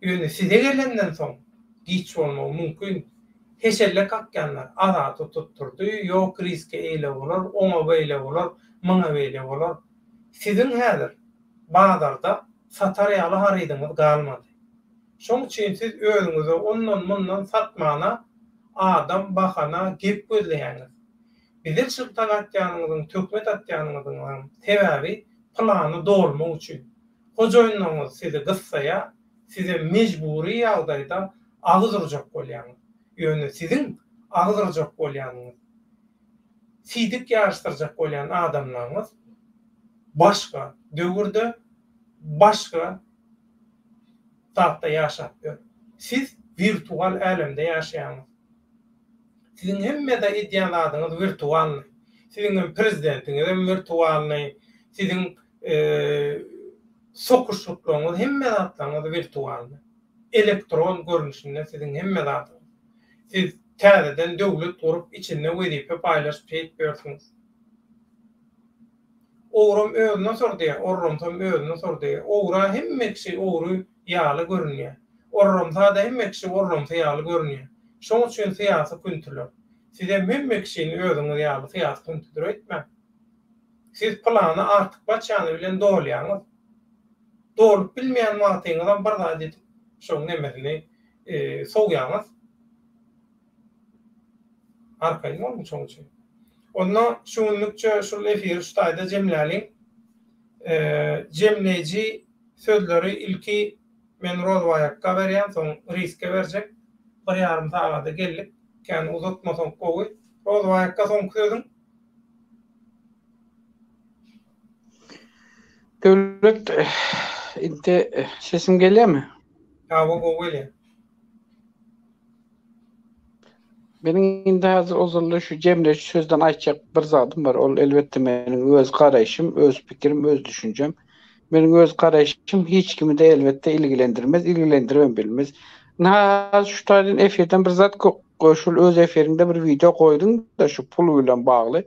Ýöne size gelenden soň giç bolmagy mümkin. Heşelle kakyanlar azaty tutturdy, ýok riske eýle bolar, oňa beýle bolar, maňa beýle bolar. Sizin häzir bazarda satar ýaly harydyňyz galmady. Şoň üçin siz özüňizi ondan mundan satmana, adam bakana gep gözleýäňiz. Bize çykta gatýanyňyzyň, tökmet atýanyňyzyň sebäbi plany dolmak üçin. Hojoýunyňyz sizi gyssaýa, size mejburi ýagdaýda agzyrjak bolýaňyz. Ýöne sizin agzyrjak bolýanyňyz, sidik ýaşdyrjak bolýan adamlaryňyz başga döwürde, başga zatda ýaşap ber. Siz virtual alemde ýaşaýaňyz. Sizin hemmede edýän adyňyz virtualny. Sizin prezidentiňiz virtualny, sizin sokuşluklarınız hemme zatlaryňyz virtualny. Elektron görnüşinde sizin hemme zatyňyz. Siz täzeden döwlet durup içinde wezipe paýlaşyp etbersiňiz. Oğrum özüne sordy, orrumsam özüne sordy. Oğra hemmekşi oğru ýaly görünýär. Orrumsa da hemmekşi orrumsa ýaly görünýär. Şoň üçin syýasy küntüler. Size hemmekşini özüňiz ýaly syýasy küntüler etme. Siz plany artyk başany bilen dolýaňyz. Dolup bilmeýän wagtyňyzdan bir zat edip şoň nemesini soňýaňyz. Arkaýyn bolmuş şoň üçin. Ondan şunlukça şol efir ştaýda jemläliň. Jemleji sözleri ilki men rozwaýakka berýän, soň riske berjek. 1,5 sagada gelip, kän uzatmasaň gowy. Rozwaýakka soň sözüm. Döwlet indi sesim gelýärmi? Ha, bu gowy. Benim indi hazır ozurlu şu Cemre sözden aýtjak bir zatym bar. Ol elbetde meniň öz garaýşym, öz pikirim, öz düşünjem. Meniň öz garaýşym hiç kimi de elbetde ilgilendirmez, ilgilendirmem bilmez. Nahaz şu taýdan efirden bir zat şol öz efirinde bir video koydum da şu pul bilen bagly.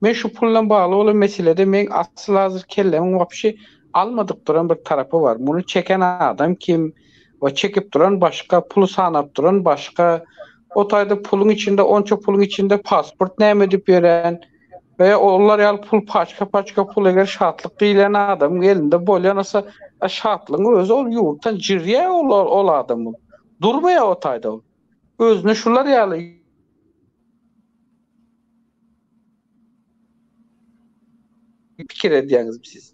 Men şu pul bilen bagly olan meselede men asıl hazır kellemin wapşy almadyk duran bir tarapy bar. Bunu çeken adam kim? O çekip duran başka, pul sanap duran başka. O tayda pulun içinde, onça pulun içinde pasport näme edip beren veya onlar ýaly pul paçka pul eger şatlyk diýilen adam elinde bolýanasa şatlygyň özü ol ýurtdan jirýä ol adamı. Durmaýa o tayda ol. Özüne şular ýaly pikir edýäňiz siz.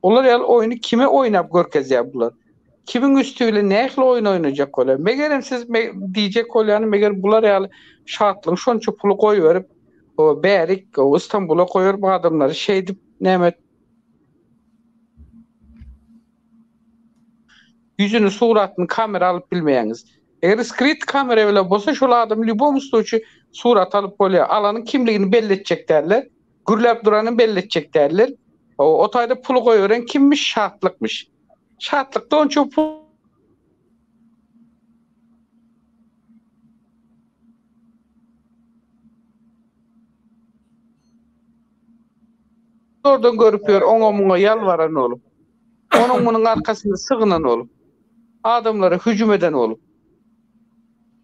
Olar ýaly oýuny kime oýnap görkezýär bular? Kimin üstüyle nähli oyun oynayacak bolar? Megerem siz diýjek bolýany meger bular ýaly şatlyň şonça puly goýup o bärik o İstanbul'a koyar bu adamları şey dip näme yüzünü suratını kamera alıp bilmeýäňiz. Eger skrit kamera bilen bolsa şol adam libom ustuçy surat alıp bolýar. Alanyň kimligini belli etjek derler. Gürläp duranyny belli etjek derler. O taýda pul goýuran kimmiş? Şatlykmış. Şatlykda onça pul oradan görüp ýör, oňa ýalwaran olup. Onuň munyň arkasynda sygynan olup. Adamlara hüjüm eden olup.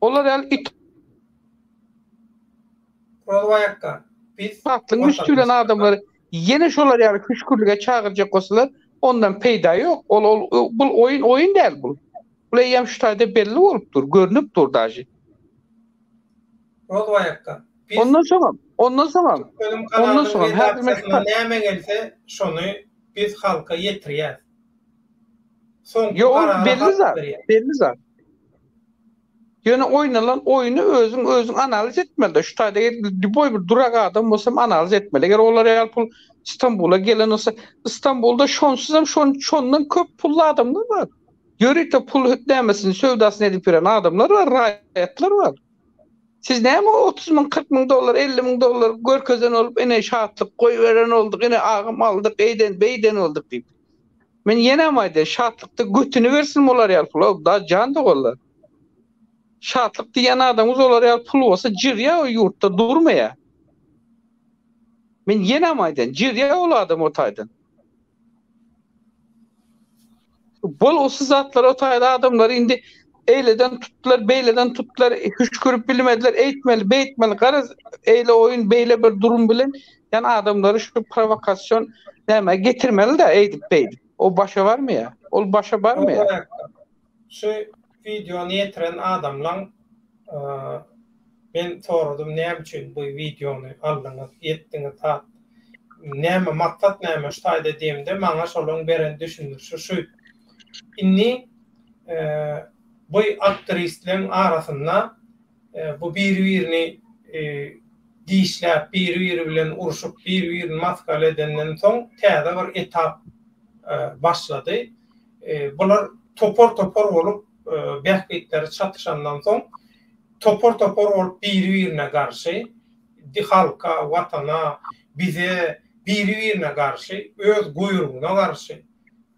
Olar ýaly Rolwayakka. Biz patlyň üstülen adamları yine şolar ýaly küşkürlüge çagyrjak bolsalar, ondan peýda ýok. Bul oyun däl bul. Bu ýem şu taýda belli bolupdyr, görünüp dur daji. Rolwayakka. Ondan sonra her bir näme gelse şonu biz halka ýetirýär. Yo belli zat. Ýöne oynanan oyunu özüň analiz etmeli. Şu taýda boy bir durak adam bolsam analiz etmeli. Eger olar ýaly pul İstanbul'a gelen olsa İstanbul'da şonsuzam şondan köp pullu adamlar var. Ýörekde pul nämesini sövdasyny edip bilen adamlar var, raýatlar var. Siz näme 30 000, 40 000 dolar, 50 000 dolar görkezen olup ene şatlyk goýberen olduk, ene agym aldyk, beýden olduk diýip. Men ýene maýda şatlykda götünü bersin bolar ýaly pul, da jan da bollar. Şatlyk diýen adamyz olar ýaly pul bolsa jirýä o ýurtda durmaýa. Men ýene maýdan jirýä ol adam o taýdan. Bol o zatlar o taýda adamlar indi eyleden tuttular, beyleden tuttular, hüşkürüp bilmediler, eğitmeli, beýtmeli, garaz eyle oyun, beyle bir durum bilen, yani adamları şu provokasyon näme getirmeli de eýdip beýdip. O başa var mı ya? O başa var mı ya? Şu videonu yetiren adamla ben sordum näme üçin bu videonu aldyňyz, etdiňiz ta näme maksat näme şu taýda diýimde maňa şolaryň beren düşündürşi şu. Inni bu aktrislerin arasında bu bir-birini dişläp, bir-biri bilen uruşup, bir-birini maskal edenden soň täze bir etap başlady. Bular topor bolup bähbetleri çatışandan soň topor bolup bir-birine garşy halka, watana, bize bir-birine garşy, öz guýrugyna garşy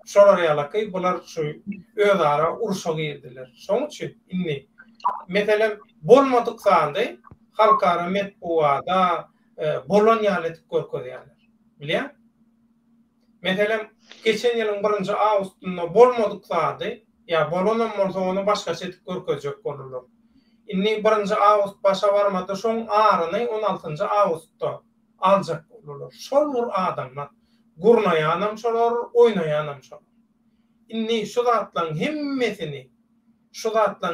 şolar ýaly bular şu öz ara uruşa girdiler. Şoň üçin inni meselem bolmadyk sandy halkara metbuada bolan ýaly görkezýärler. Bilýär? Meselem geçen ýylyň 1-nji awgustynda bolmadyk sandy, ýa bolanam bolsa onu başga şetip görkezjek bolarlar. Inni 1-nji awgust başa barmady şoň arany 16-njy awgustda aljak bolarlar. Şol adamlar gurnaýanam şolar, oýnaýanam şolar. Inni şu zatlaryň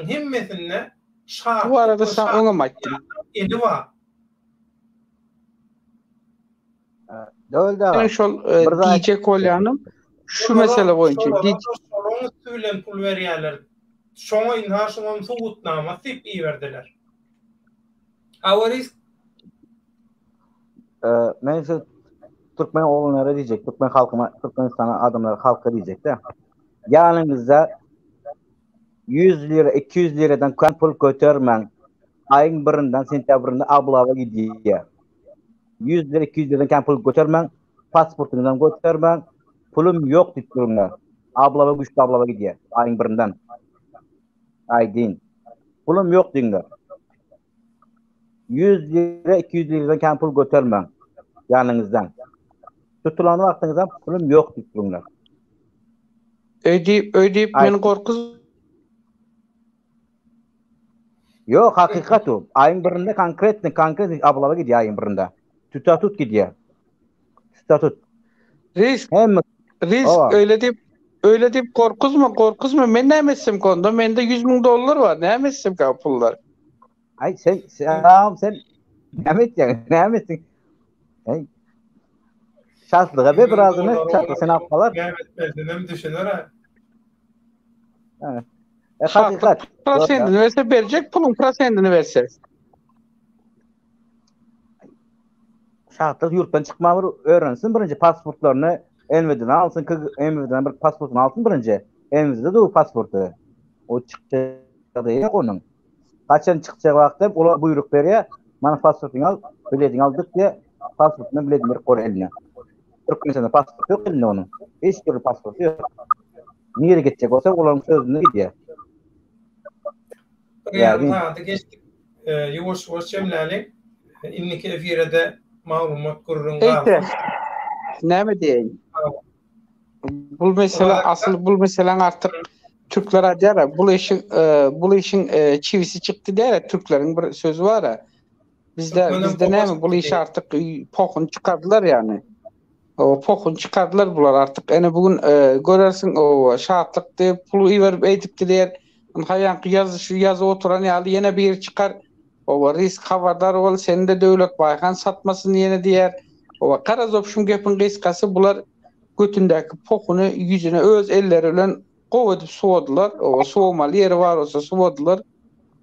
hemmesine şart. Bu arada sen oňa maýtdym. Edi var. Döldä. Şol diýjek bolýanym şu mesele boýunça şoň üstülen pul berýärler. Şoňa inhaşyň subutnama sip iýerdiler. Awariz men şu Türkmen oğulları diýjek, Türkmen halkyma, Türkmenistana adamlar halka diýjek de. Ýanynızda 100 lira, 200 liradan kan pul götürmeň. Aýyň 1-inden sentýabrynda ablawa gidýär. 100 lira, 200 liradan kan pul götürmeň, pasportuňdan götürmeň, pulum ýok diýip durmaň. Ablawa güçlü ablawa gidýär aýyň 1-inden. Aýdyn. Pulum ýok diňler. 100 lira, 200 liradan kan pul götürmeň ýanynızdan. Tutulan wagtyňyzda pulum ýok diýip durmaň. Öýdip men Yok, hakikat o. Ayın birinde konkret ablava gidiyor ayın birinde. Tütatut gidiyor. Tütatut. Risk Hem o. öyle deyip korkuzma men nämesim konuda mende $100,000 var nämesim ka pullar. Ay sen Nämetsin. Ay şartlığa be birazını şartlı sen apkalar. Mehmet Beldi'nem düşünür ha. Hakikat. Prosentini verse verecek, pulun prosentini verse. Şartlı yurttan çıkma öğrensin birinci pasportlarını Enved'den alsın, Enved'den bir pasportunu alsın birinci. Enved'de de o pasportu. O çıkacak değil onun. Kaçan çıkacak vakti ola buyruk veriyor. Bana pasportunu al, biletini aldık diye pasportunu biletini bir koy eline. Türkmenistan'da pasport yok elinde onun. Hiç türlü pasportu yok. Nereye gidecek olsa olanın sözünü gidiyor. Yani tadı geçtik. Yavaş cemlelik. İnniki efirede malumat kurrun Eyte. Näme diýeň? Bu meselen artık Türkler diýär, bu işin çivisi çıktı diýär, Türklerin bir sözü var ha. Bizde näme bu işi artık pokun çıkardılar yani. O pokun çıkardılar bular artık. Ene bugün görersin o şahatlık diýip pulu iwerip eýdipdi diýär. Haýanky yazı oturan ýaly ýene bir yer çıkar. O risk habardar bol, seni de döwlet baýkan satmasyn ýene diýär. O Karazov şum gepin gysgasy bular götündäki pokuny ýüzüne öz elleri bilen gow edip sowadylar. O sowmaly ýeri bar bolsa sowadylar.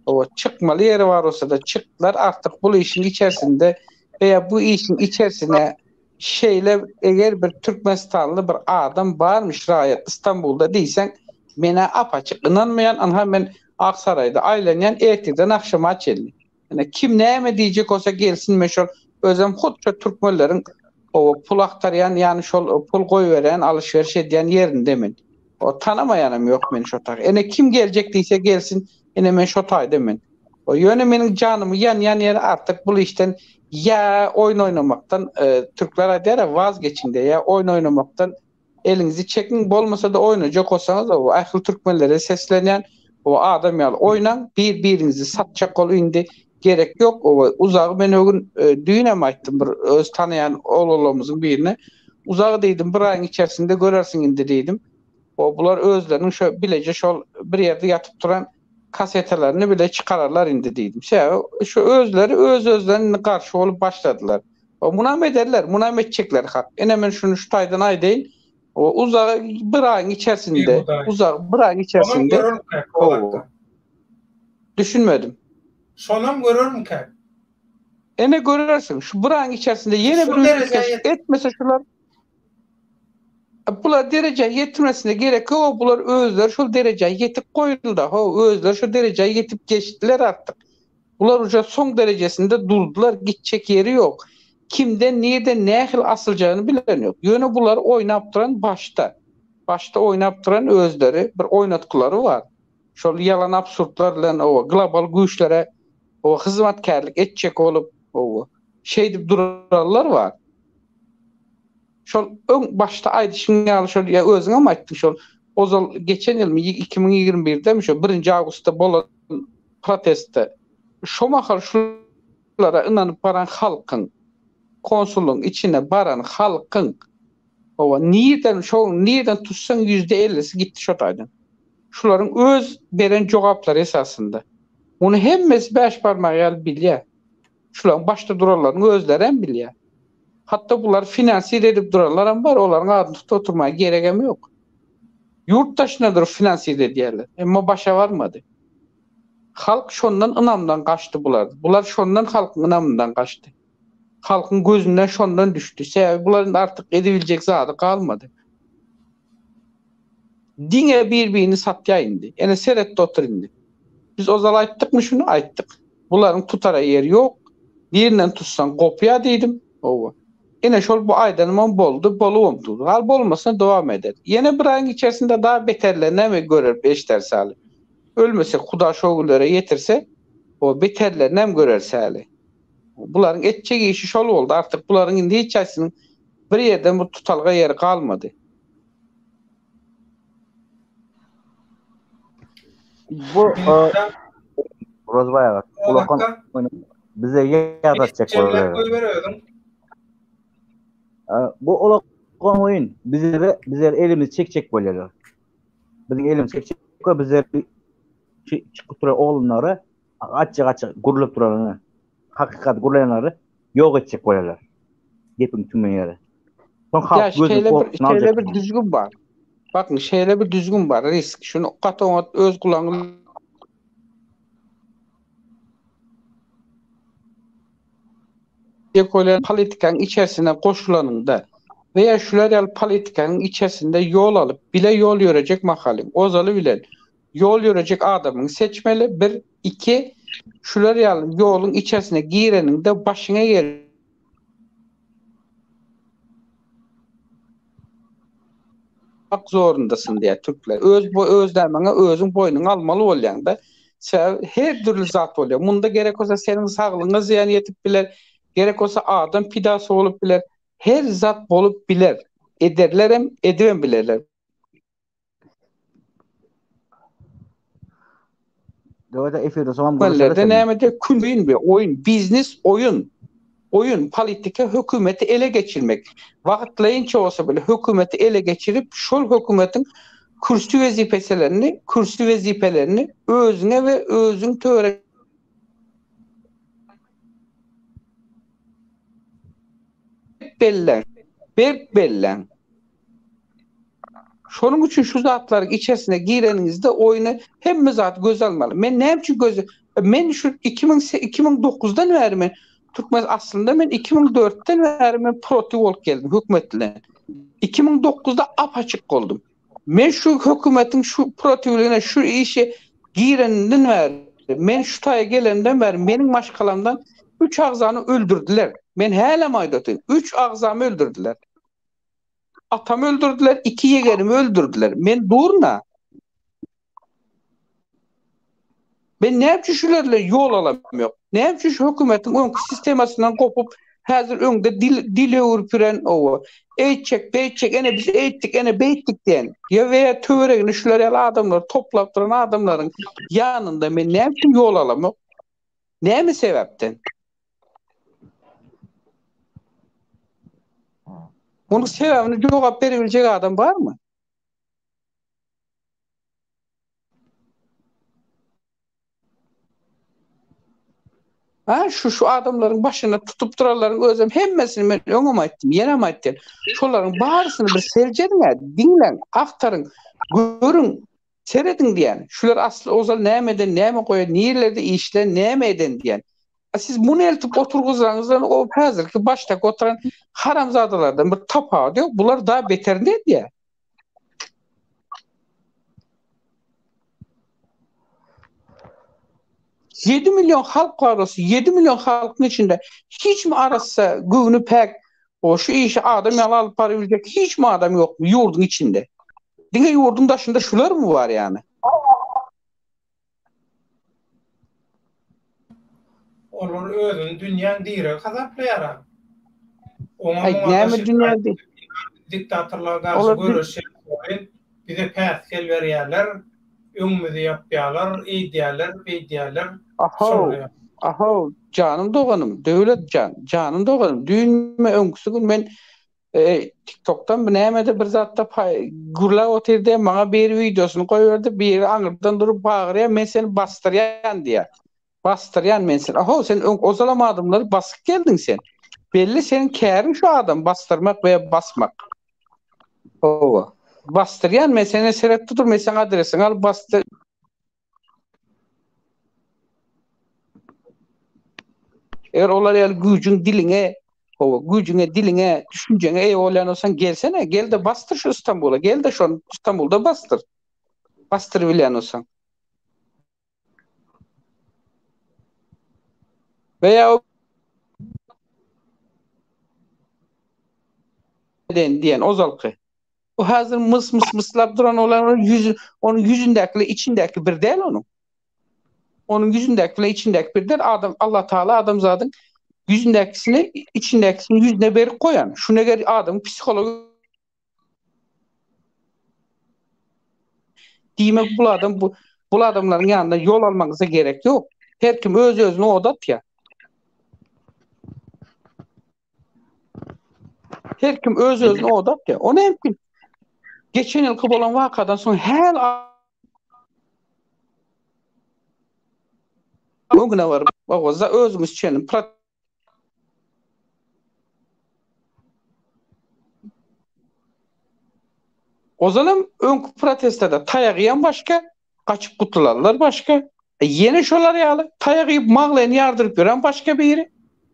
O çıkmaly ýeri bar bolsa da çıkdylar. Artık bu işin içerisinde veya bu işin içerisine şeyle eğer bir Türkmenistanlı bir adam barmış raýat İstanbul'da diýsen mene apaçyk inanmayan anha men Aksaray'da aýlanýan ertirden akşama çelli. Yani kim näme diýjek olsa gelsin meşol özüm hutça Türkmenlerin o pul aktaryan yani şol pul goýberen alışveriş edýän ýerinde men. O tanamayanım yok men şo tak. Ene kim gelecek diýse gelsin ene men şo taýda men. O ýöne meniň janymy ýan artık bu işten ya oyun oynamaktan Türkler diýär vazgeçin diye ya oyun oynamaktan elinizi çekin bolmasa da oynayacak olsanız o ahıl Türkmenlere seslenýän o adam ýaly oynan bir-birinizi satjak ol indi gerek yok. O uzağı ben o gün düýnem aýtdym bir öz tanıyan oğlumuzun birine. Uzağı diýdim bir aýyň içerisinde görersin indi diýdim. O bular özlerinin şo bilece şol bir ýerde ýatyp duran kasetelerini bile çıkararlar indi diýdim. Şu özleri özlerine karşı olup başladılar. O munam ederler, munam etjekler hak. Ene men şunu şu taýdan aýdyň. O uzağı bir aýyň içerisinde, düşünmedim. Sonam görürüm ki. Ene görersin. Şu bir aýyň içerisinde yeni bir etmese şular bular derece yetirmesine gerek yok. Bular özler şu dereceye yetip koyuldu. Özler şu dereceye yetip geçtiler artık. Bular uca son derecesinde durdular. Gidecek yeri yok. Kimden, nereden, ne hil asılacağını bilen yok. Yönü bular oynap duran başta. Başta oynap duran özleri, bir oynatkuları var. Şol yalan absurdlarla o global güýçlere o hyzmatkarlyk etjek olup o şeydip durarlar var. Şol ön başta aýdyşyň ýaly şol ya özüňe mi aýtdyň şol ozal geçen ýyl 2021-de mi şol 1 awgustda bolan protestde şomahar şulara inanyp baran halkyň konsulluň içine baran halkyň o nirden tutsaň %50'si gitdi şo taýdan. Şularyň öz beren jogaplary esasında. Onu hemmesi beş parmak ýaly bilýär. Şularyň başda durarlaryň özleri hem bilýär. Hatta bular finansiýe edip durarlar ama var olaryň adyny tutup oturmagy geregem yok. Yurttaşnadyr finansiýe edýärler. Emma başa varmady. Halk şondan ynamdan kaçtı bular. Bular şondan halkyň ynamından kaçtı. Halkyň gözünden şondan düştü. Sebäbi buların artık edibiljek zady kalmady. Diňe bir-birini satýa indi. Ene seretde otur indi. Biz ozal aýtdykmy şunu aýtdyk. Bularyň tutara ýeri yok. Birinden tutsan kopya diýdim. Owa. Ene şol bu aýdanymam boldu, bolupdy. Hal bolmasa dowam eder. Ýene bir aýyň içerisinde daha beterlerine görür beşler saly. Ölmese Huda şogullara yetirse o beterlerine hem görer saly. Bularyň etjek işi şol boldu. Artık bularyň indi hiç aýsyň bir ýerden bu tutalga ýeri kalmady. Rozbaýa. O Ulaqan dakika bize ýadatjak cemler bolar. koy beriyordum. Bu ulaqan oyun bizler elimiz çekçek bolýar. Bizim elimiz çekçek bizler çıkıp duran oğlunları açık gurulup duranı hakikat gurulayanları yok edecek bolýarlar. Gepin tümün ýeri. Son Ya halk gözün korkusunu şeyle alacak. bir düzgün var. Bakın şeyle bir düzgün var. Risk. Şunu katoňa öz kulağını ekolen politikanın içerisine koşulanında veya şular politikanın içerisinde yol alıp bile yol yörecek mahalim. Ozalı bilen yol yörecek adamın seçmeli. Bir, iki, şular yolun içerisine girenin de başına gelir. Bak zorundasın diye Türkler. Özlemene özün boynunu almalı olayan da her türlü zat oluyor. Bunda gerek olsa senin sağlığına ziyan yetip biler. Gerek olsa adam pidası olup biler. Her zat olup biler. Ederler hem ediven bilerler. Döwede efirde soňam Nerede görüşelim. nemede külün bir oyun, biznes oyun. Oyun, politika, hükümeti ele geçirmek. Vakitlayınca olsa bile hükümeti ele geçirip şol hükümetin kürsü vazifelerini özüne ve özün töre bellen. Şonun için şu zatların içerisine gireninizde oyunu hem zat göz almalı. Men näme üçin göz? Men şu 2009'dan beri Türkmen aslında men 2004'ten beri protiv olup geldim hükümetle. 2009'da apaçık oldum. Men şu hükümetin şu protivliğine şu işi gireninden beri men şu taya gelenden beri benim başkalarımdan 3 ağzanı öldürdüler. Men hala maydatın 3 ağzamı öldürdüler. Atamı öldürdüler, 2 yeğenimi öldürdüler. Men durna. Ben ne yapayım şularla yol alamıyorum. Ne yapayım şu hükümetin ön sistemasından kopup hazır önde dile urpüren o. Eğitecek, ene biz eğittik, ene beyttik diyen. Ya veya töreğini şularla adamlar toplattıran adamların yanında ben ne yapayım yol alamıyorum. Ne mi sebepten? Bunun sebebini cevap verebilecek adam var mı? Ha şu adamların başına tutup duraların özüm hemmesini ben öňüme aýtdym, ýene aýtdym. Şolaryň barysyny bir serjedin, dinlen, aktarın, görün, seredin diýen. Şular asly ozal nämeden näme goýar, nerelerde işler näme eden diýen. Siz bunu eltip oturguzaňyzdan o häzirki başta oturan haramzadalardan bir tapa diýär. Bular daha beter ne diýär? 7 milyon halk arası, 7 milyon halkın içinde hiç mi arası güvnü pek o şu işi adam alıp para verecek hiç mi adam yok mu yurdun içinde? Dine yurdun dışında şular mı var yani? Olur özün dünýäň diýre gazaplayar. Näme dünya değil. Diktatorlar garşy görüşýär. Bize päs gel berýärler. Öňümüzi ýapýarlar, beýdýärler. Aho, canım doğanım, devlet canım doğanım. Düğünme öňküsü gün men TikTok'tan näme bir zatda gurla otyrdy, maňa bir videosunu goýberdi, bir aňyrdan durup bagyrýar, men seni bastyrýan diýär. Bastyrýan men seni. Aho, sen ozalama adamları basyp geldin sen. Belli senin kärin şu adam bastırmak veya basmak. Owa. Bastıryan men seni seret tutur, men sen adresini al bastır. Eğer olar gücün diline, gücüne diline, düşüncene olan olsan gelsene, gel de bastır şu İstanbul'a, gel de şu İstanbul'da bastır. Bastır bilen olsan. Veya o diyen ozalkı. O hazır mıslap duran olan onun yüzündekiyle içindeki bir değil onun. Onun yüzündekiyle içindeki bir değil. Adam, Allah Teala adam zaten yüzündekisini içindekisini yüzüne verip koyan. Şuna göre adam psikoloji demek bu adamların yanında yol almanıza gerek yok. Her kim öz özüne odat ya. Her kim öz özüne odat ya. Ona mümkün. Geçen yıl olan vakadan sonra her bugüne var. Bak o zaman özümüz çenin. O zaman ön protestada tayak yiyen başka, kaçıp kutularlar başka. Yeni şolar yalı, tayak yiyip mağlayan yardırıp gören başka biri.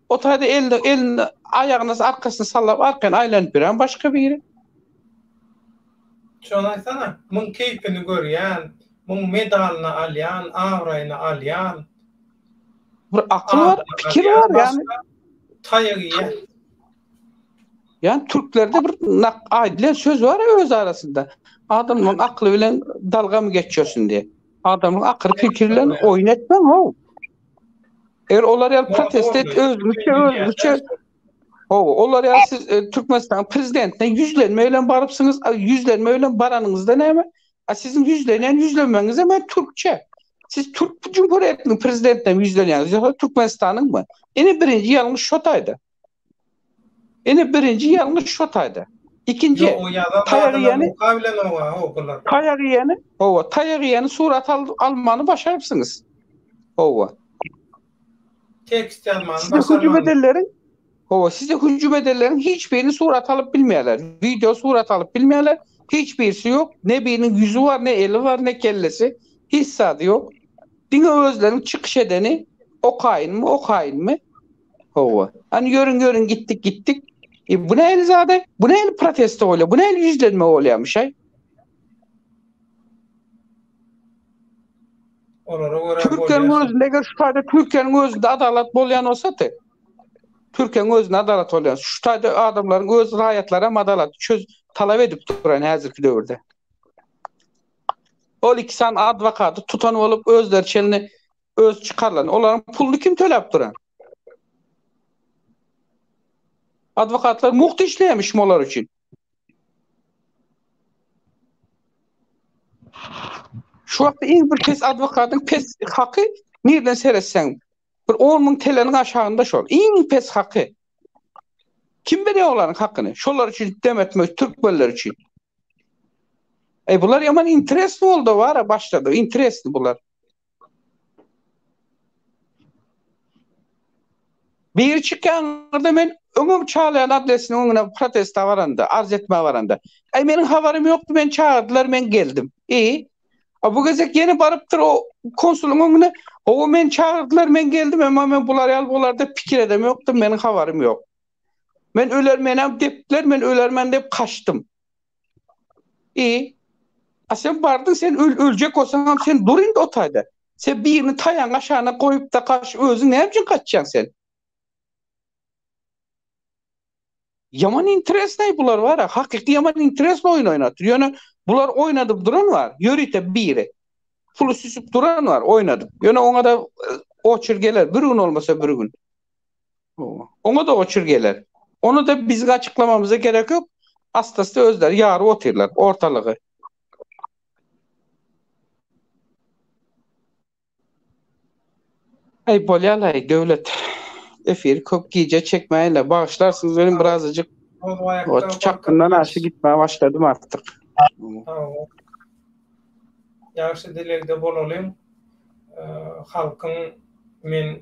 O tayda elini ayağını arkasını sallap arkadan aylanıp gören başka biri. Şonu aysana, mun keyfini görýän, mun medalını alýan, awraýyny alýan. Bir akıl var, fikir var yani. Tayak yiyen. Yani Türklerde bir aydilen söz var ya öz arasında. Adamın aklı bilen dalga mı geçiyorsun diye. Adamın akıl fikirlerini oynatman o. Eğer onlar ya protest et özgürce onlar ya siz Türkmenistan prezidentine yüzlenmeyle barıpsınız, yüzlenmeyle baranınızda ne mi? Sizin yüzlenmeniz hemen Türkçe. Siz Türk Cumhuriyeti'nin prezidentine yüzleniyorsunuz. Türkmenistan'ın mı? Birinci yanlış şotaydı. Birinci yanlış şotaydı. İkinci tayak yiyeni surat almanı başarırsınız. Tekst almanı size hücum ederlerin hiçbirini surat alıp bilmeyeler. Video surat alıp bilmeyeler. Hiçbirisi yok. Ne birinin yüzü var, ne eli var, ne kellesi. Hiç sadı yok. Dine özlerin çıkış edeni o kain mi? Hani görün gittik. Bu ne el zaten? Bu ne el protesto oluyor? Bu ne el yüzlenme oluyormuş ay? Türkiye'nin özünde şu tayda Türkiye'nin özünde adalet bolyan olsa da Türkiye'nin özünde adalet oluyor. Şu tayda adamların öz hayatları hem adalet talep edip duran hazırki dövrde. O iki san advokatı tutan olup özler çelini öz çıkarlan. Onların pulunu kim tölep duran? Advokatlar muhte işleyemiş mi onlar için? Şu vakti en bir pes advokatın pes hakkı nereden seyretsen bir 10.000 TL'nin aşağında şol. En pes hakkı. Kim veriyor onların hakkını? Şolar için demetmek, Türk bölüler için. Bunlar yaman interesli oldu var başladı. Interesli bunlar. Bir çıkanlarda ben ömüm çağlayan adresini onuna protesta varanda, arz etme varanda. Benim haberim yoktu, ben çağırdılar, ben geldim. İyi. Bu gezek yeni barıptır o konsulun onuna. O ben çağırdılar, ben geldim ama ben bularda fikir edem yoktu, benim haberim yok. Ben ölermenem deptiler, ben ölermen deyip kaçtım. İyi. Sen bardın, sen ölecek olsan sen durun da o tayda. Sen birini tayan aşağına koyup da kaç, özün ne yapacaksın, kaçacaksın sen? Yaman interes ne bunlar var ya? Hakiki yaman interesle oyun oynatır. Yani bunlar oynadıp duran var. Yörüte biri. Fulu süsüp duran var. Oynadıp. Yani ona da o çırgeler. Bir gün olmasa bir gün. Ona da o çırgeler. Onu da biz açıklamamıza gerek yok. Hastası özler. Yarı oturlar. Ortalığı. Bolyalay devlet. Efir köp giyce çekmeyle bağışlarsınız benim birazcık o çakından aşı gitmeye başladım artık. Yaxşı dilekde bolalım. Halkın men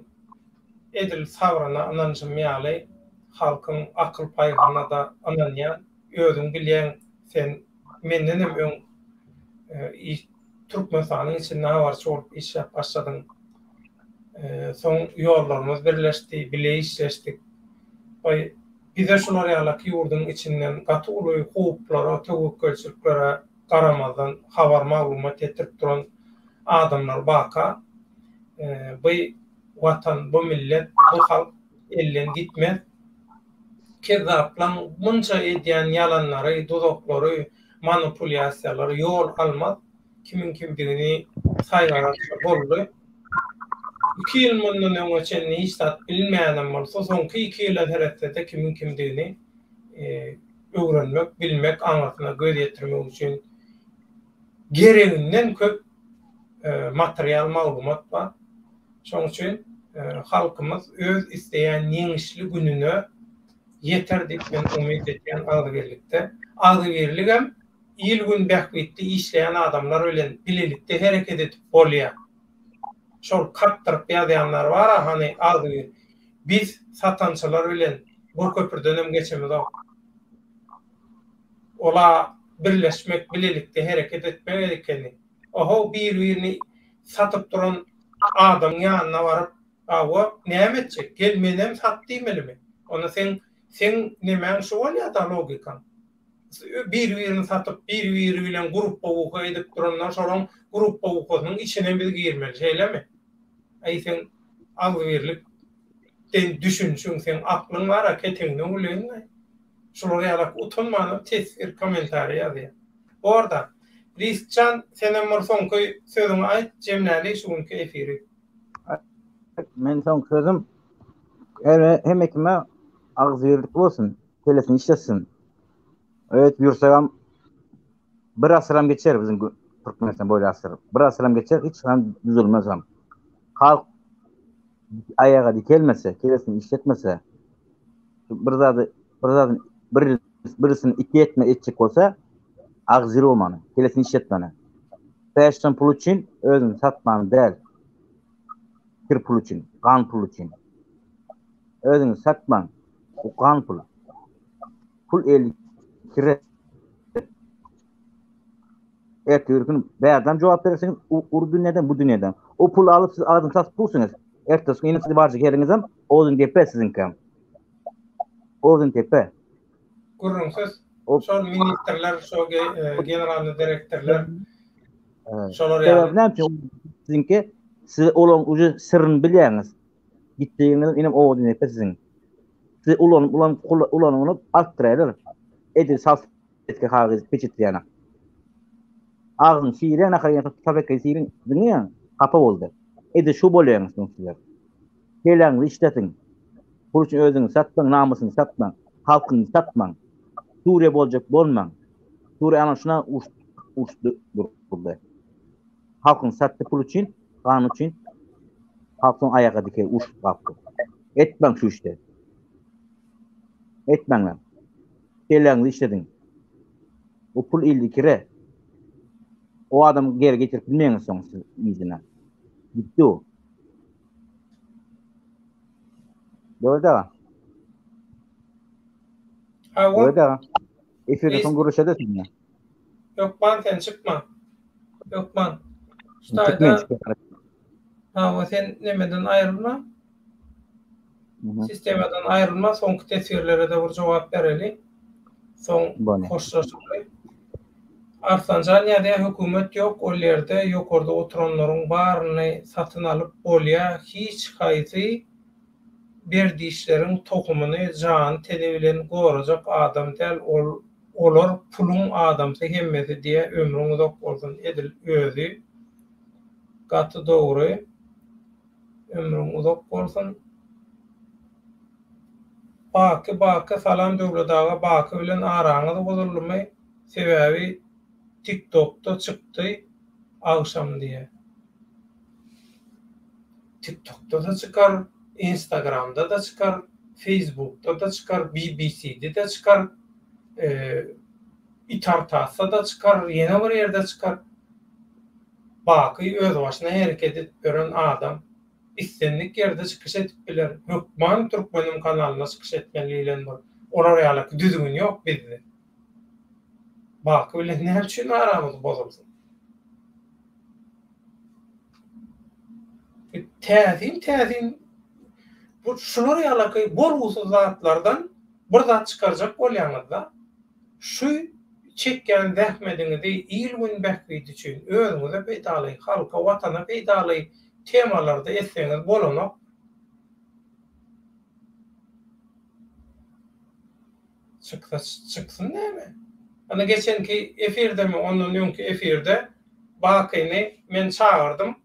edil savrana anancım ýaly halkın akıl paýgyna da ananýan özüň bilýän sen mendenem öň Türkmenistanyň içinde var çok iş başladyň. Son yollarımız birleşti, bile işleştik. Bize şular ýaly ýurdun içinden gaty uly howplara, töwekkelçiliklere garamazdan habar maglumat ettirip duran adamlar baka. Bu watan, bu millet, bu halk elden gitmez. Kezaplan munça edýän yalanlary, dozoklary, manipulýasiýalary ýol almaz. Kimin kimdigini saýgarak boldy. 2 yıl mundan öňe çenni istat bilmeýän bolsa soňky 2 ýyla teretde kimin kimdigini öwrenmek, bilmek, aňlatyna göz ýetirmek üçin gereginden köp material maglumat bar. Şoň üçin halkymyz öz isteýän ýeňişli gününe yeter diýip men umyt etýän agdybirlikde. Agdybirlik hem il gün bähbitli işleýän adamlar bilen bilelikde hereket edip bolýar. Şol kaptyryp ýazýanlar bar, hani agdyby biz satançylar bilen bu köpürden hem geçemiz. Ola birleşmek, bilelikde hareket etmek gerekeni. Oho bir-birini satıp duran adam ýanyna baryp, "Awa näme etjek? Gelmenem sat diýmelimi?" Ona sen näme şu bolýar da logika. Bir-birini satyp bir-biri bilen gruppa uka edip duranlar soran gruppa ukasynyň içine biz girmeli, şeýlemi? Aý sen agdybirlik den düşünçüň sen aklyň bar, keteňden ulanýar. Şolary ýarak utanmanyp tesir komentar ýazýar. Orada Riskcan senem morfonky sözüňi aýt, jemläli şuňky efiri. Men soň sözüm hem kime agzyrlyk bolsun, telefon işlesin. Evet, ýursagam bir asram geçer bizim Türkmenistan boýly asr. Bir asram geçer, hiç hem düzelmez hem. Halk ayağa dikelmese, telefon işletmese, birisini iki etjek bolsa, agzyr bolmany, telefon işletmeni. Peşden pul üçin özüni satmany däl. Bir pul üçin, gan pul üçin. Özüni satman, o gan pul. Pul el kire. Ertürkün bärdam jogap berseňiz, ur dünýäden bu dünýäden. O pul alyp siz adam satyp bolsaňyz, ertesi gün siz barjy geliňizem, ozyň tepe sizinkam. Ozyň tepe. Gurrunsyz, şol ministrler, şol generalny direktorlar, şolar ýaly. Sizinki, siz olan ucu sırrını bilýäňiz. Gitdiğiniz inem ozyň tepe sizin. Siz ulan artdyrýarlar. Edil salsetke hagyz peçetýäne. Ağzın şiiren akaryyan tabakay şiiren dinleyen kapa oldu. Edi şu bolýaňyz sizler. Geleňiz işletin. Pul üçin özüňiz satmaň, namusyny satmaň, halkyny satmaň. Suriýe boljak bolmaň. Suriýe ana şuna uçdy durdy. Halkyny satdy pul üçin, gan üçin halkyň ayaga dike uçup gapdy. Etmeň şu işte. Etmeňler. Geleňiz işletin. O pul ildi kire. O adam geri getirip bilmeýän soň siz ýüzüne. Gitti o. Doğru. Doğru. Efirde son görüşede sizinle. Yok man sen çıkma. Yok man. Ştaýda. Ha, sen nemeden aýrylma. Sistemadan aýrylma, soňky tesirlere de bir jogap bereli. Soň hoşlaşyp. Arsanjan ýa-da hökümet ýok, o ýerde ýokarda oturanlaryň baryny satyn alyp bolýar, hiç haýsy berdi işleriň tokumyny jan tele bilen gorajak adam däl, olar pulun adamsy hemmesi diýe ömrüň uzak bolsun edil özü gaty dogry ömrüň uzak bolsun. Baky salam döwletaga baky bilen araňyz bozulmaý, sebäbi TikTok'ta çıktı akşam diye. TikTok'ta da çıkar, Instagram'da da çıkar, Facebook'ta da çıkar, BBC'de de çıkar, İtartas'ta da çıkar, yine bir yerde çıkar. Bakı öz başına hareket edip gören adam istenlik yerde çıkış edip bilir. Hükman Türkmenim kanalına çıkış etmeliyle var. Olar ýaly düzgün yok bizde. Bakı bilen näme üçin aramyz bozulsun? Täzin bu şular ýaly bolgusyz zatlardan bir zat çykarjak bolýaňyzda şu çekýän zähmetiňizi il gün bähbit üçin özüňize beýdaly, halka, watana beýdaly temalarda etseňiz bolanok. Çıksın näme? Ana geçenki efirde mi, ondan öňki efirde Bakyny men çağırdım.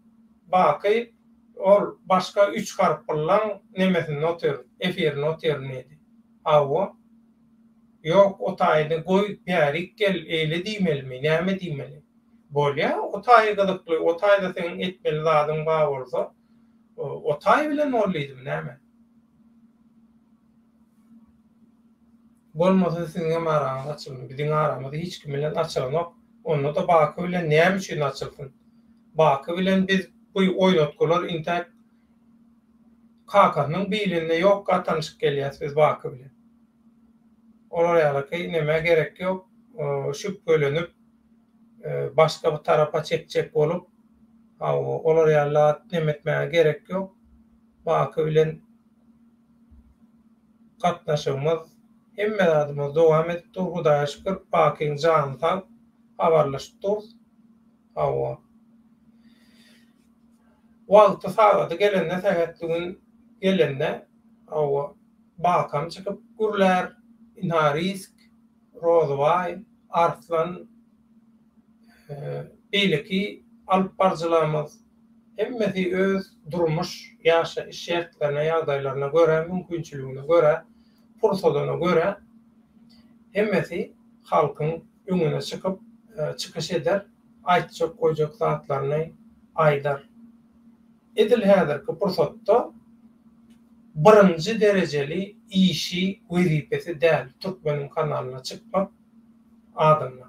Baky ol başka 3 harp bilen nemesini noter, efirini notermedi. Awa yok o taýdy goý bärik gel eýle diýmelimi, näme diýmeli? Bolýa o taýy gydykly, o taýda seň etmeli zadyň bar bolsa, o tay bilen olluydım näme? Bolmasa siziň maraňyz açyldy. Biziň aramyzda hiç kim bilen açylanok. Onu da Baky bilen näme üçin açylsyn? Baky bilen biz bu oýnatgylar intek kakanyň bilinne ýok gatanyşyk gelýär biz Baky bilen. Olar ýaly näme gerek ýok. Şüp bölünüp başga bir tarafa çekjek bolup olar ýaly näme etmäge gerek ýok. Baky bilen gatnaşygymyz hemme adamyz dowam edip dur. Hudaýa şükür Bakyň jany sag habarlaşyp dur. Wagty sagada gelende tägetligin gelende Bakam çykyp gürler, Inharisk, Rozvay, Arslan, beýleki alyp barjylarymyz hemmesi öz durmuş ýaşa şertlerine, ýagdaýlaryna göre, mümkinçiligine göre, fursatyna göre hemmesi halkyň öňüne çykyp çykyş eder, aýtjak goýjak zatlaryny aýdar. Edil häzirki fursatda birinji dereceli işi wezipesi däl Türkmenin kanalyna çykmak adamlar.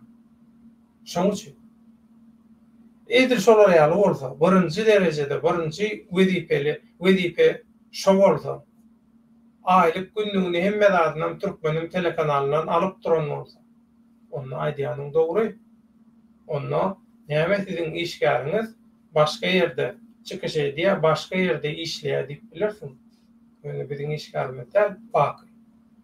Şoň üçin edil şolar ýaly bolsa, birinji derecede birinji wezipe şo bolsa, aýlyk günlüğüni hemme adamdan Türkmenin telekanalynyň alyp duran bolsa, onu aýdýanyň dogry. Onu näme siziň işgäriňiz başga ýerde çykyş edýär, başga ýerde işleýär diýip bilirsiň. Öňe biziň işgärimiz Baky.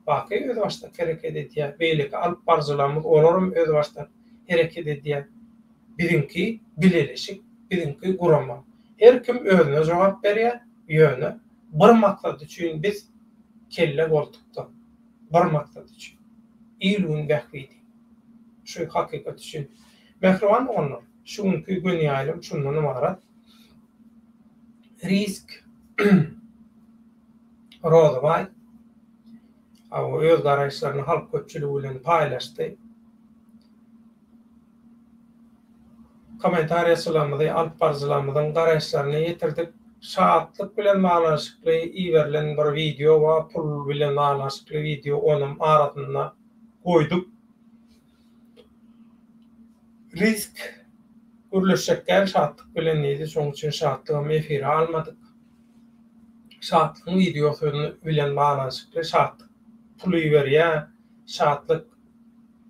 Baky öz başda hereket edýär. Beýleki alyp barjylarymyz olarum öz başda hereket edýär. Birinki bileleşik, birinki gurama. Her kim özüne jogap berýär, ýöne. Bir maksat üçin biz kelle boltukda. Bir maksat üçin. Ýylgyň bähbidi. Şu hakykat üçin. Mehriban onlar. Şuňky gün ýaýlym şundan ibarat. Risk Rozvay öz garaýşlaryny halk köpçüligi bilen paýlaşdy. Kommentariýaçylarymyzy, alyp barjylarymyzyň garaýşlaryny ýetirdik. Şahatlyk bilen baglanşykly iýerilen bir video we pul bilen baglanşykly video onuň arasyna goýduk. Risk gürleşekler şahatlyk bilen ýedi, şoň üçin şahatlygymy efire almadyk. Şahatlygyň videosunu bilen baglanşykly şahatlyk puly berýär, şahatlyk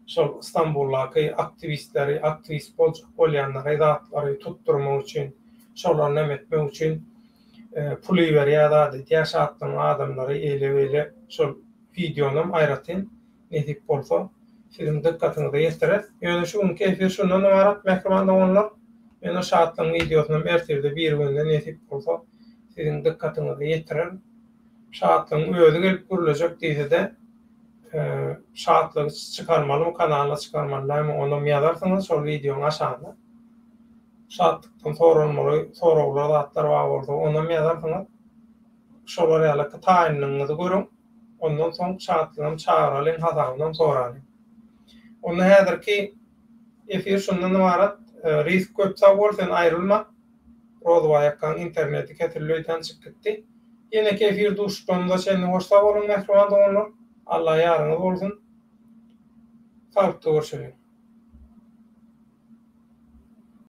şol İstanbuldaky aktivistleri, aktivist bolýanlary zatlary tutturmak üçin, şolary nämetmek üçin puly berýär da diýär şahatlygyň adamlary ele şol videonum aýratyn edip bolsa siziň dikkatyňyzy ýetirer. Ýöne şuňky efir şundan ibarat mehriban olanlar. Men o şahatlygyň videosunu ertede bir günden edip bolsa siziň dikkatyňyzy ýetirer. Şahatlygyň özü gelip gürlejek diýse-de şahatlygy çykarmaly, kanalyna çykarmaly, onu ýazarsyňyz şol videoň aşagyna. Şahatlykdan sorawlar zatlar bar bolsa, onu ýazarsyňyz. Şolar ýaly taýinliňizi görüň. Ondan soň şahatlygyny çağıralyň, hasabyny soralyň. Onu häzirki efir şundan ibarat. Risk köpsa bolsa aýrylma. Rozwaýakdan interneti ketirlöýden çykdy. Ýene efir duşganda seni hoşsa bolun mehriban dolanlar. Allah ýaryňyz bolsun. Sağlıkly görüşelim.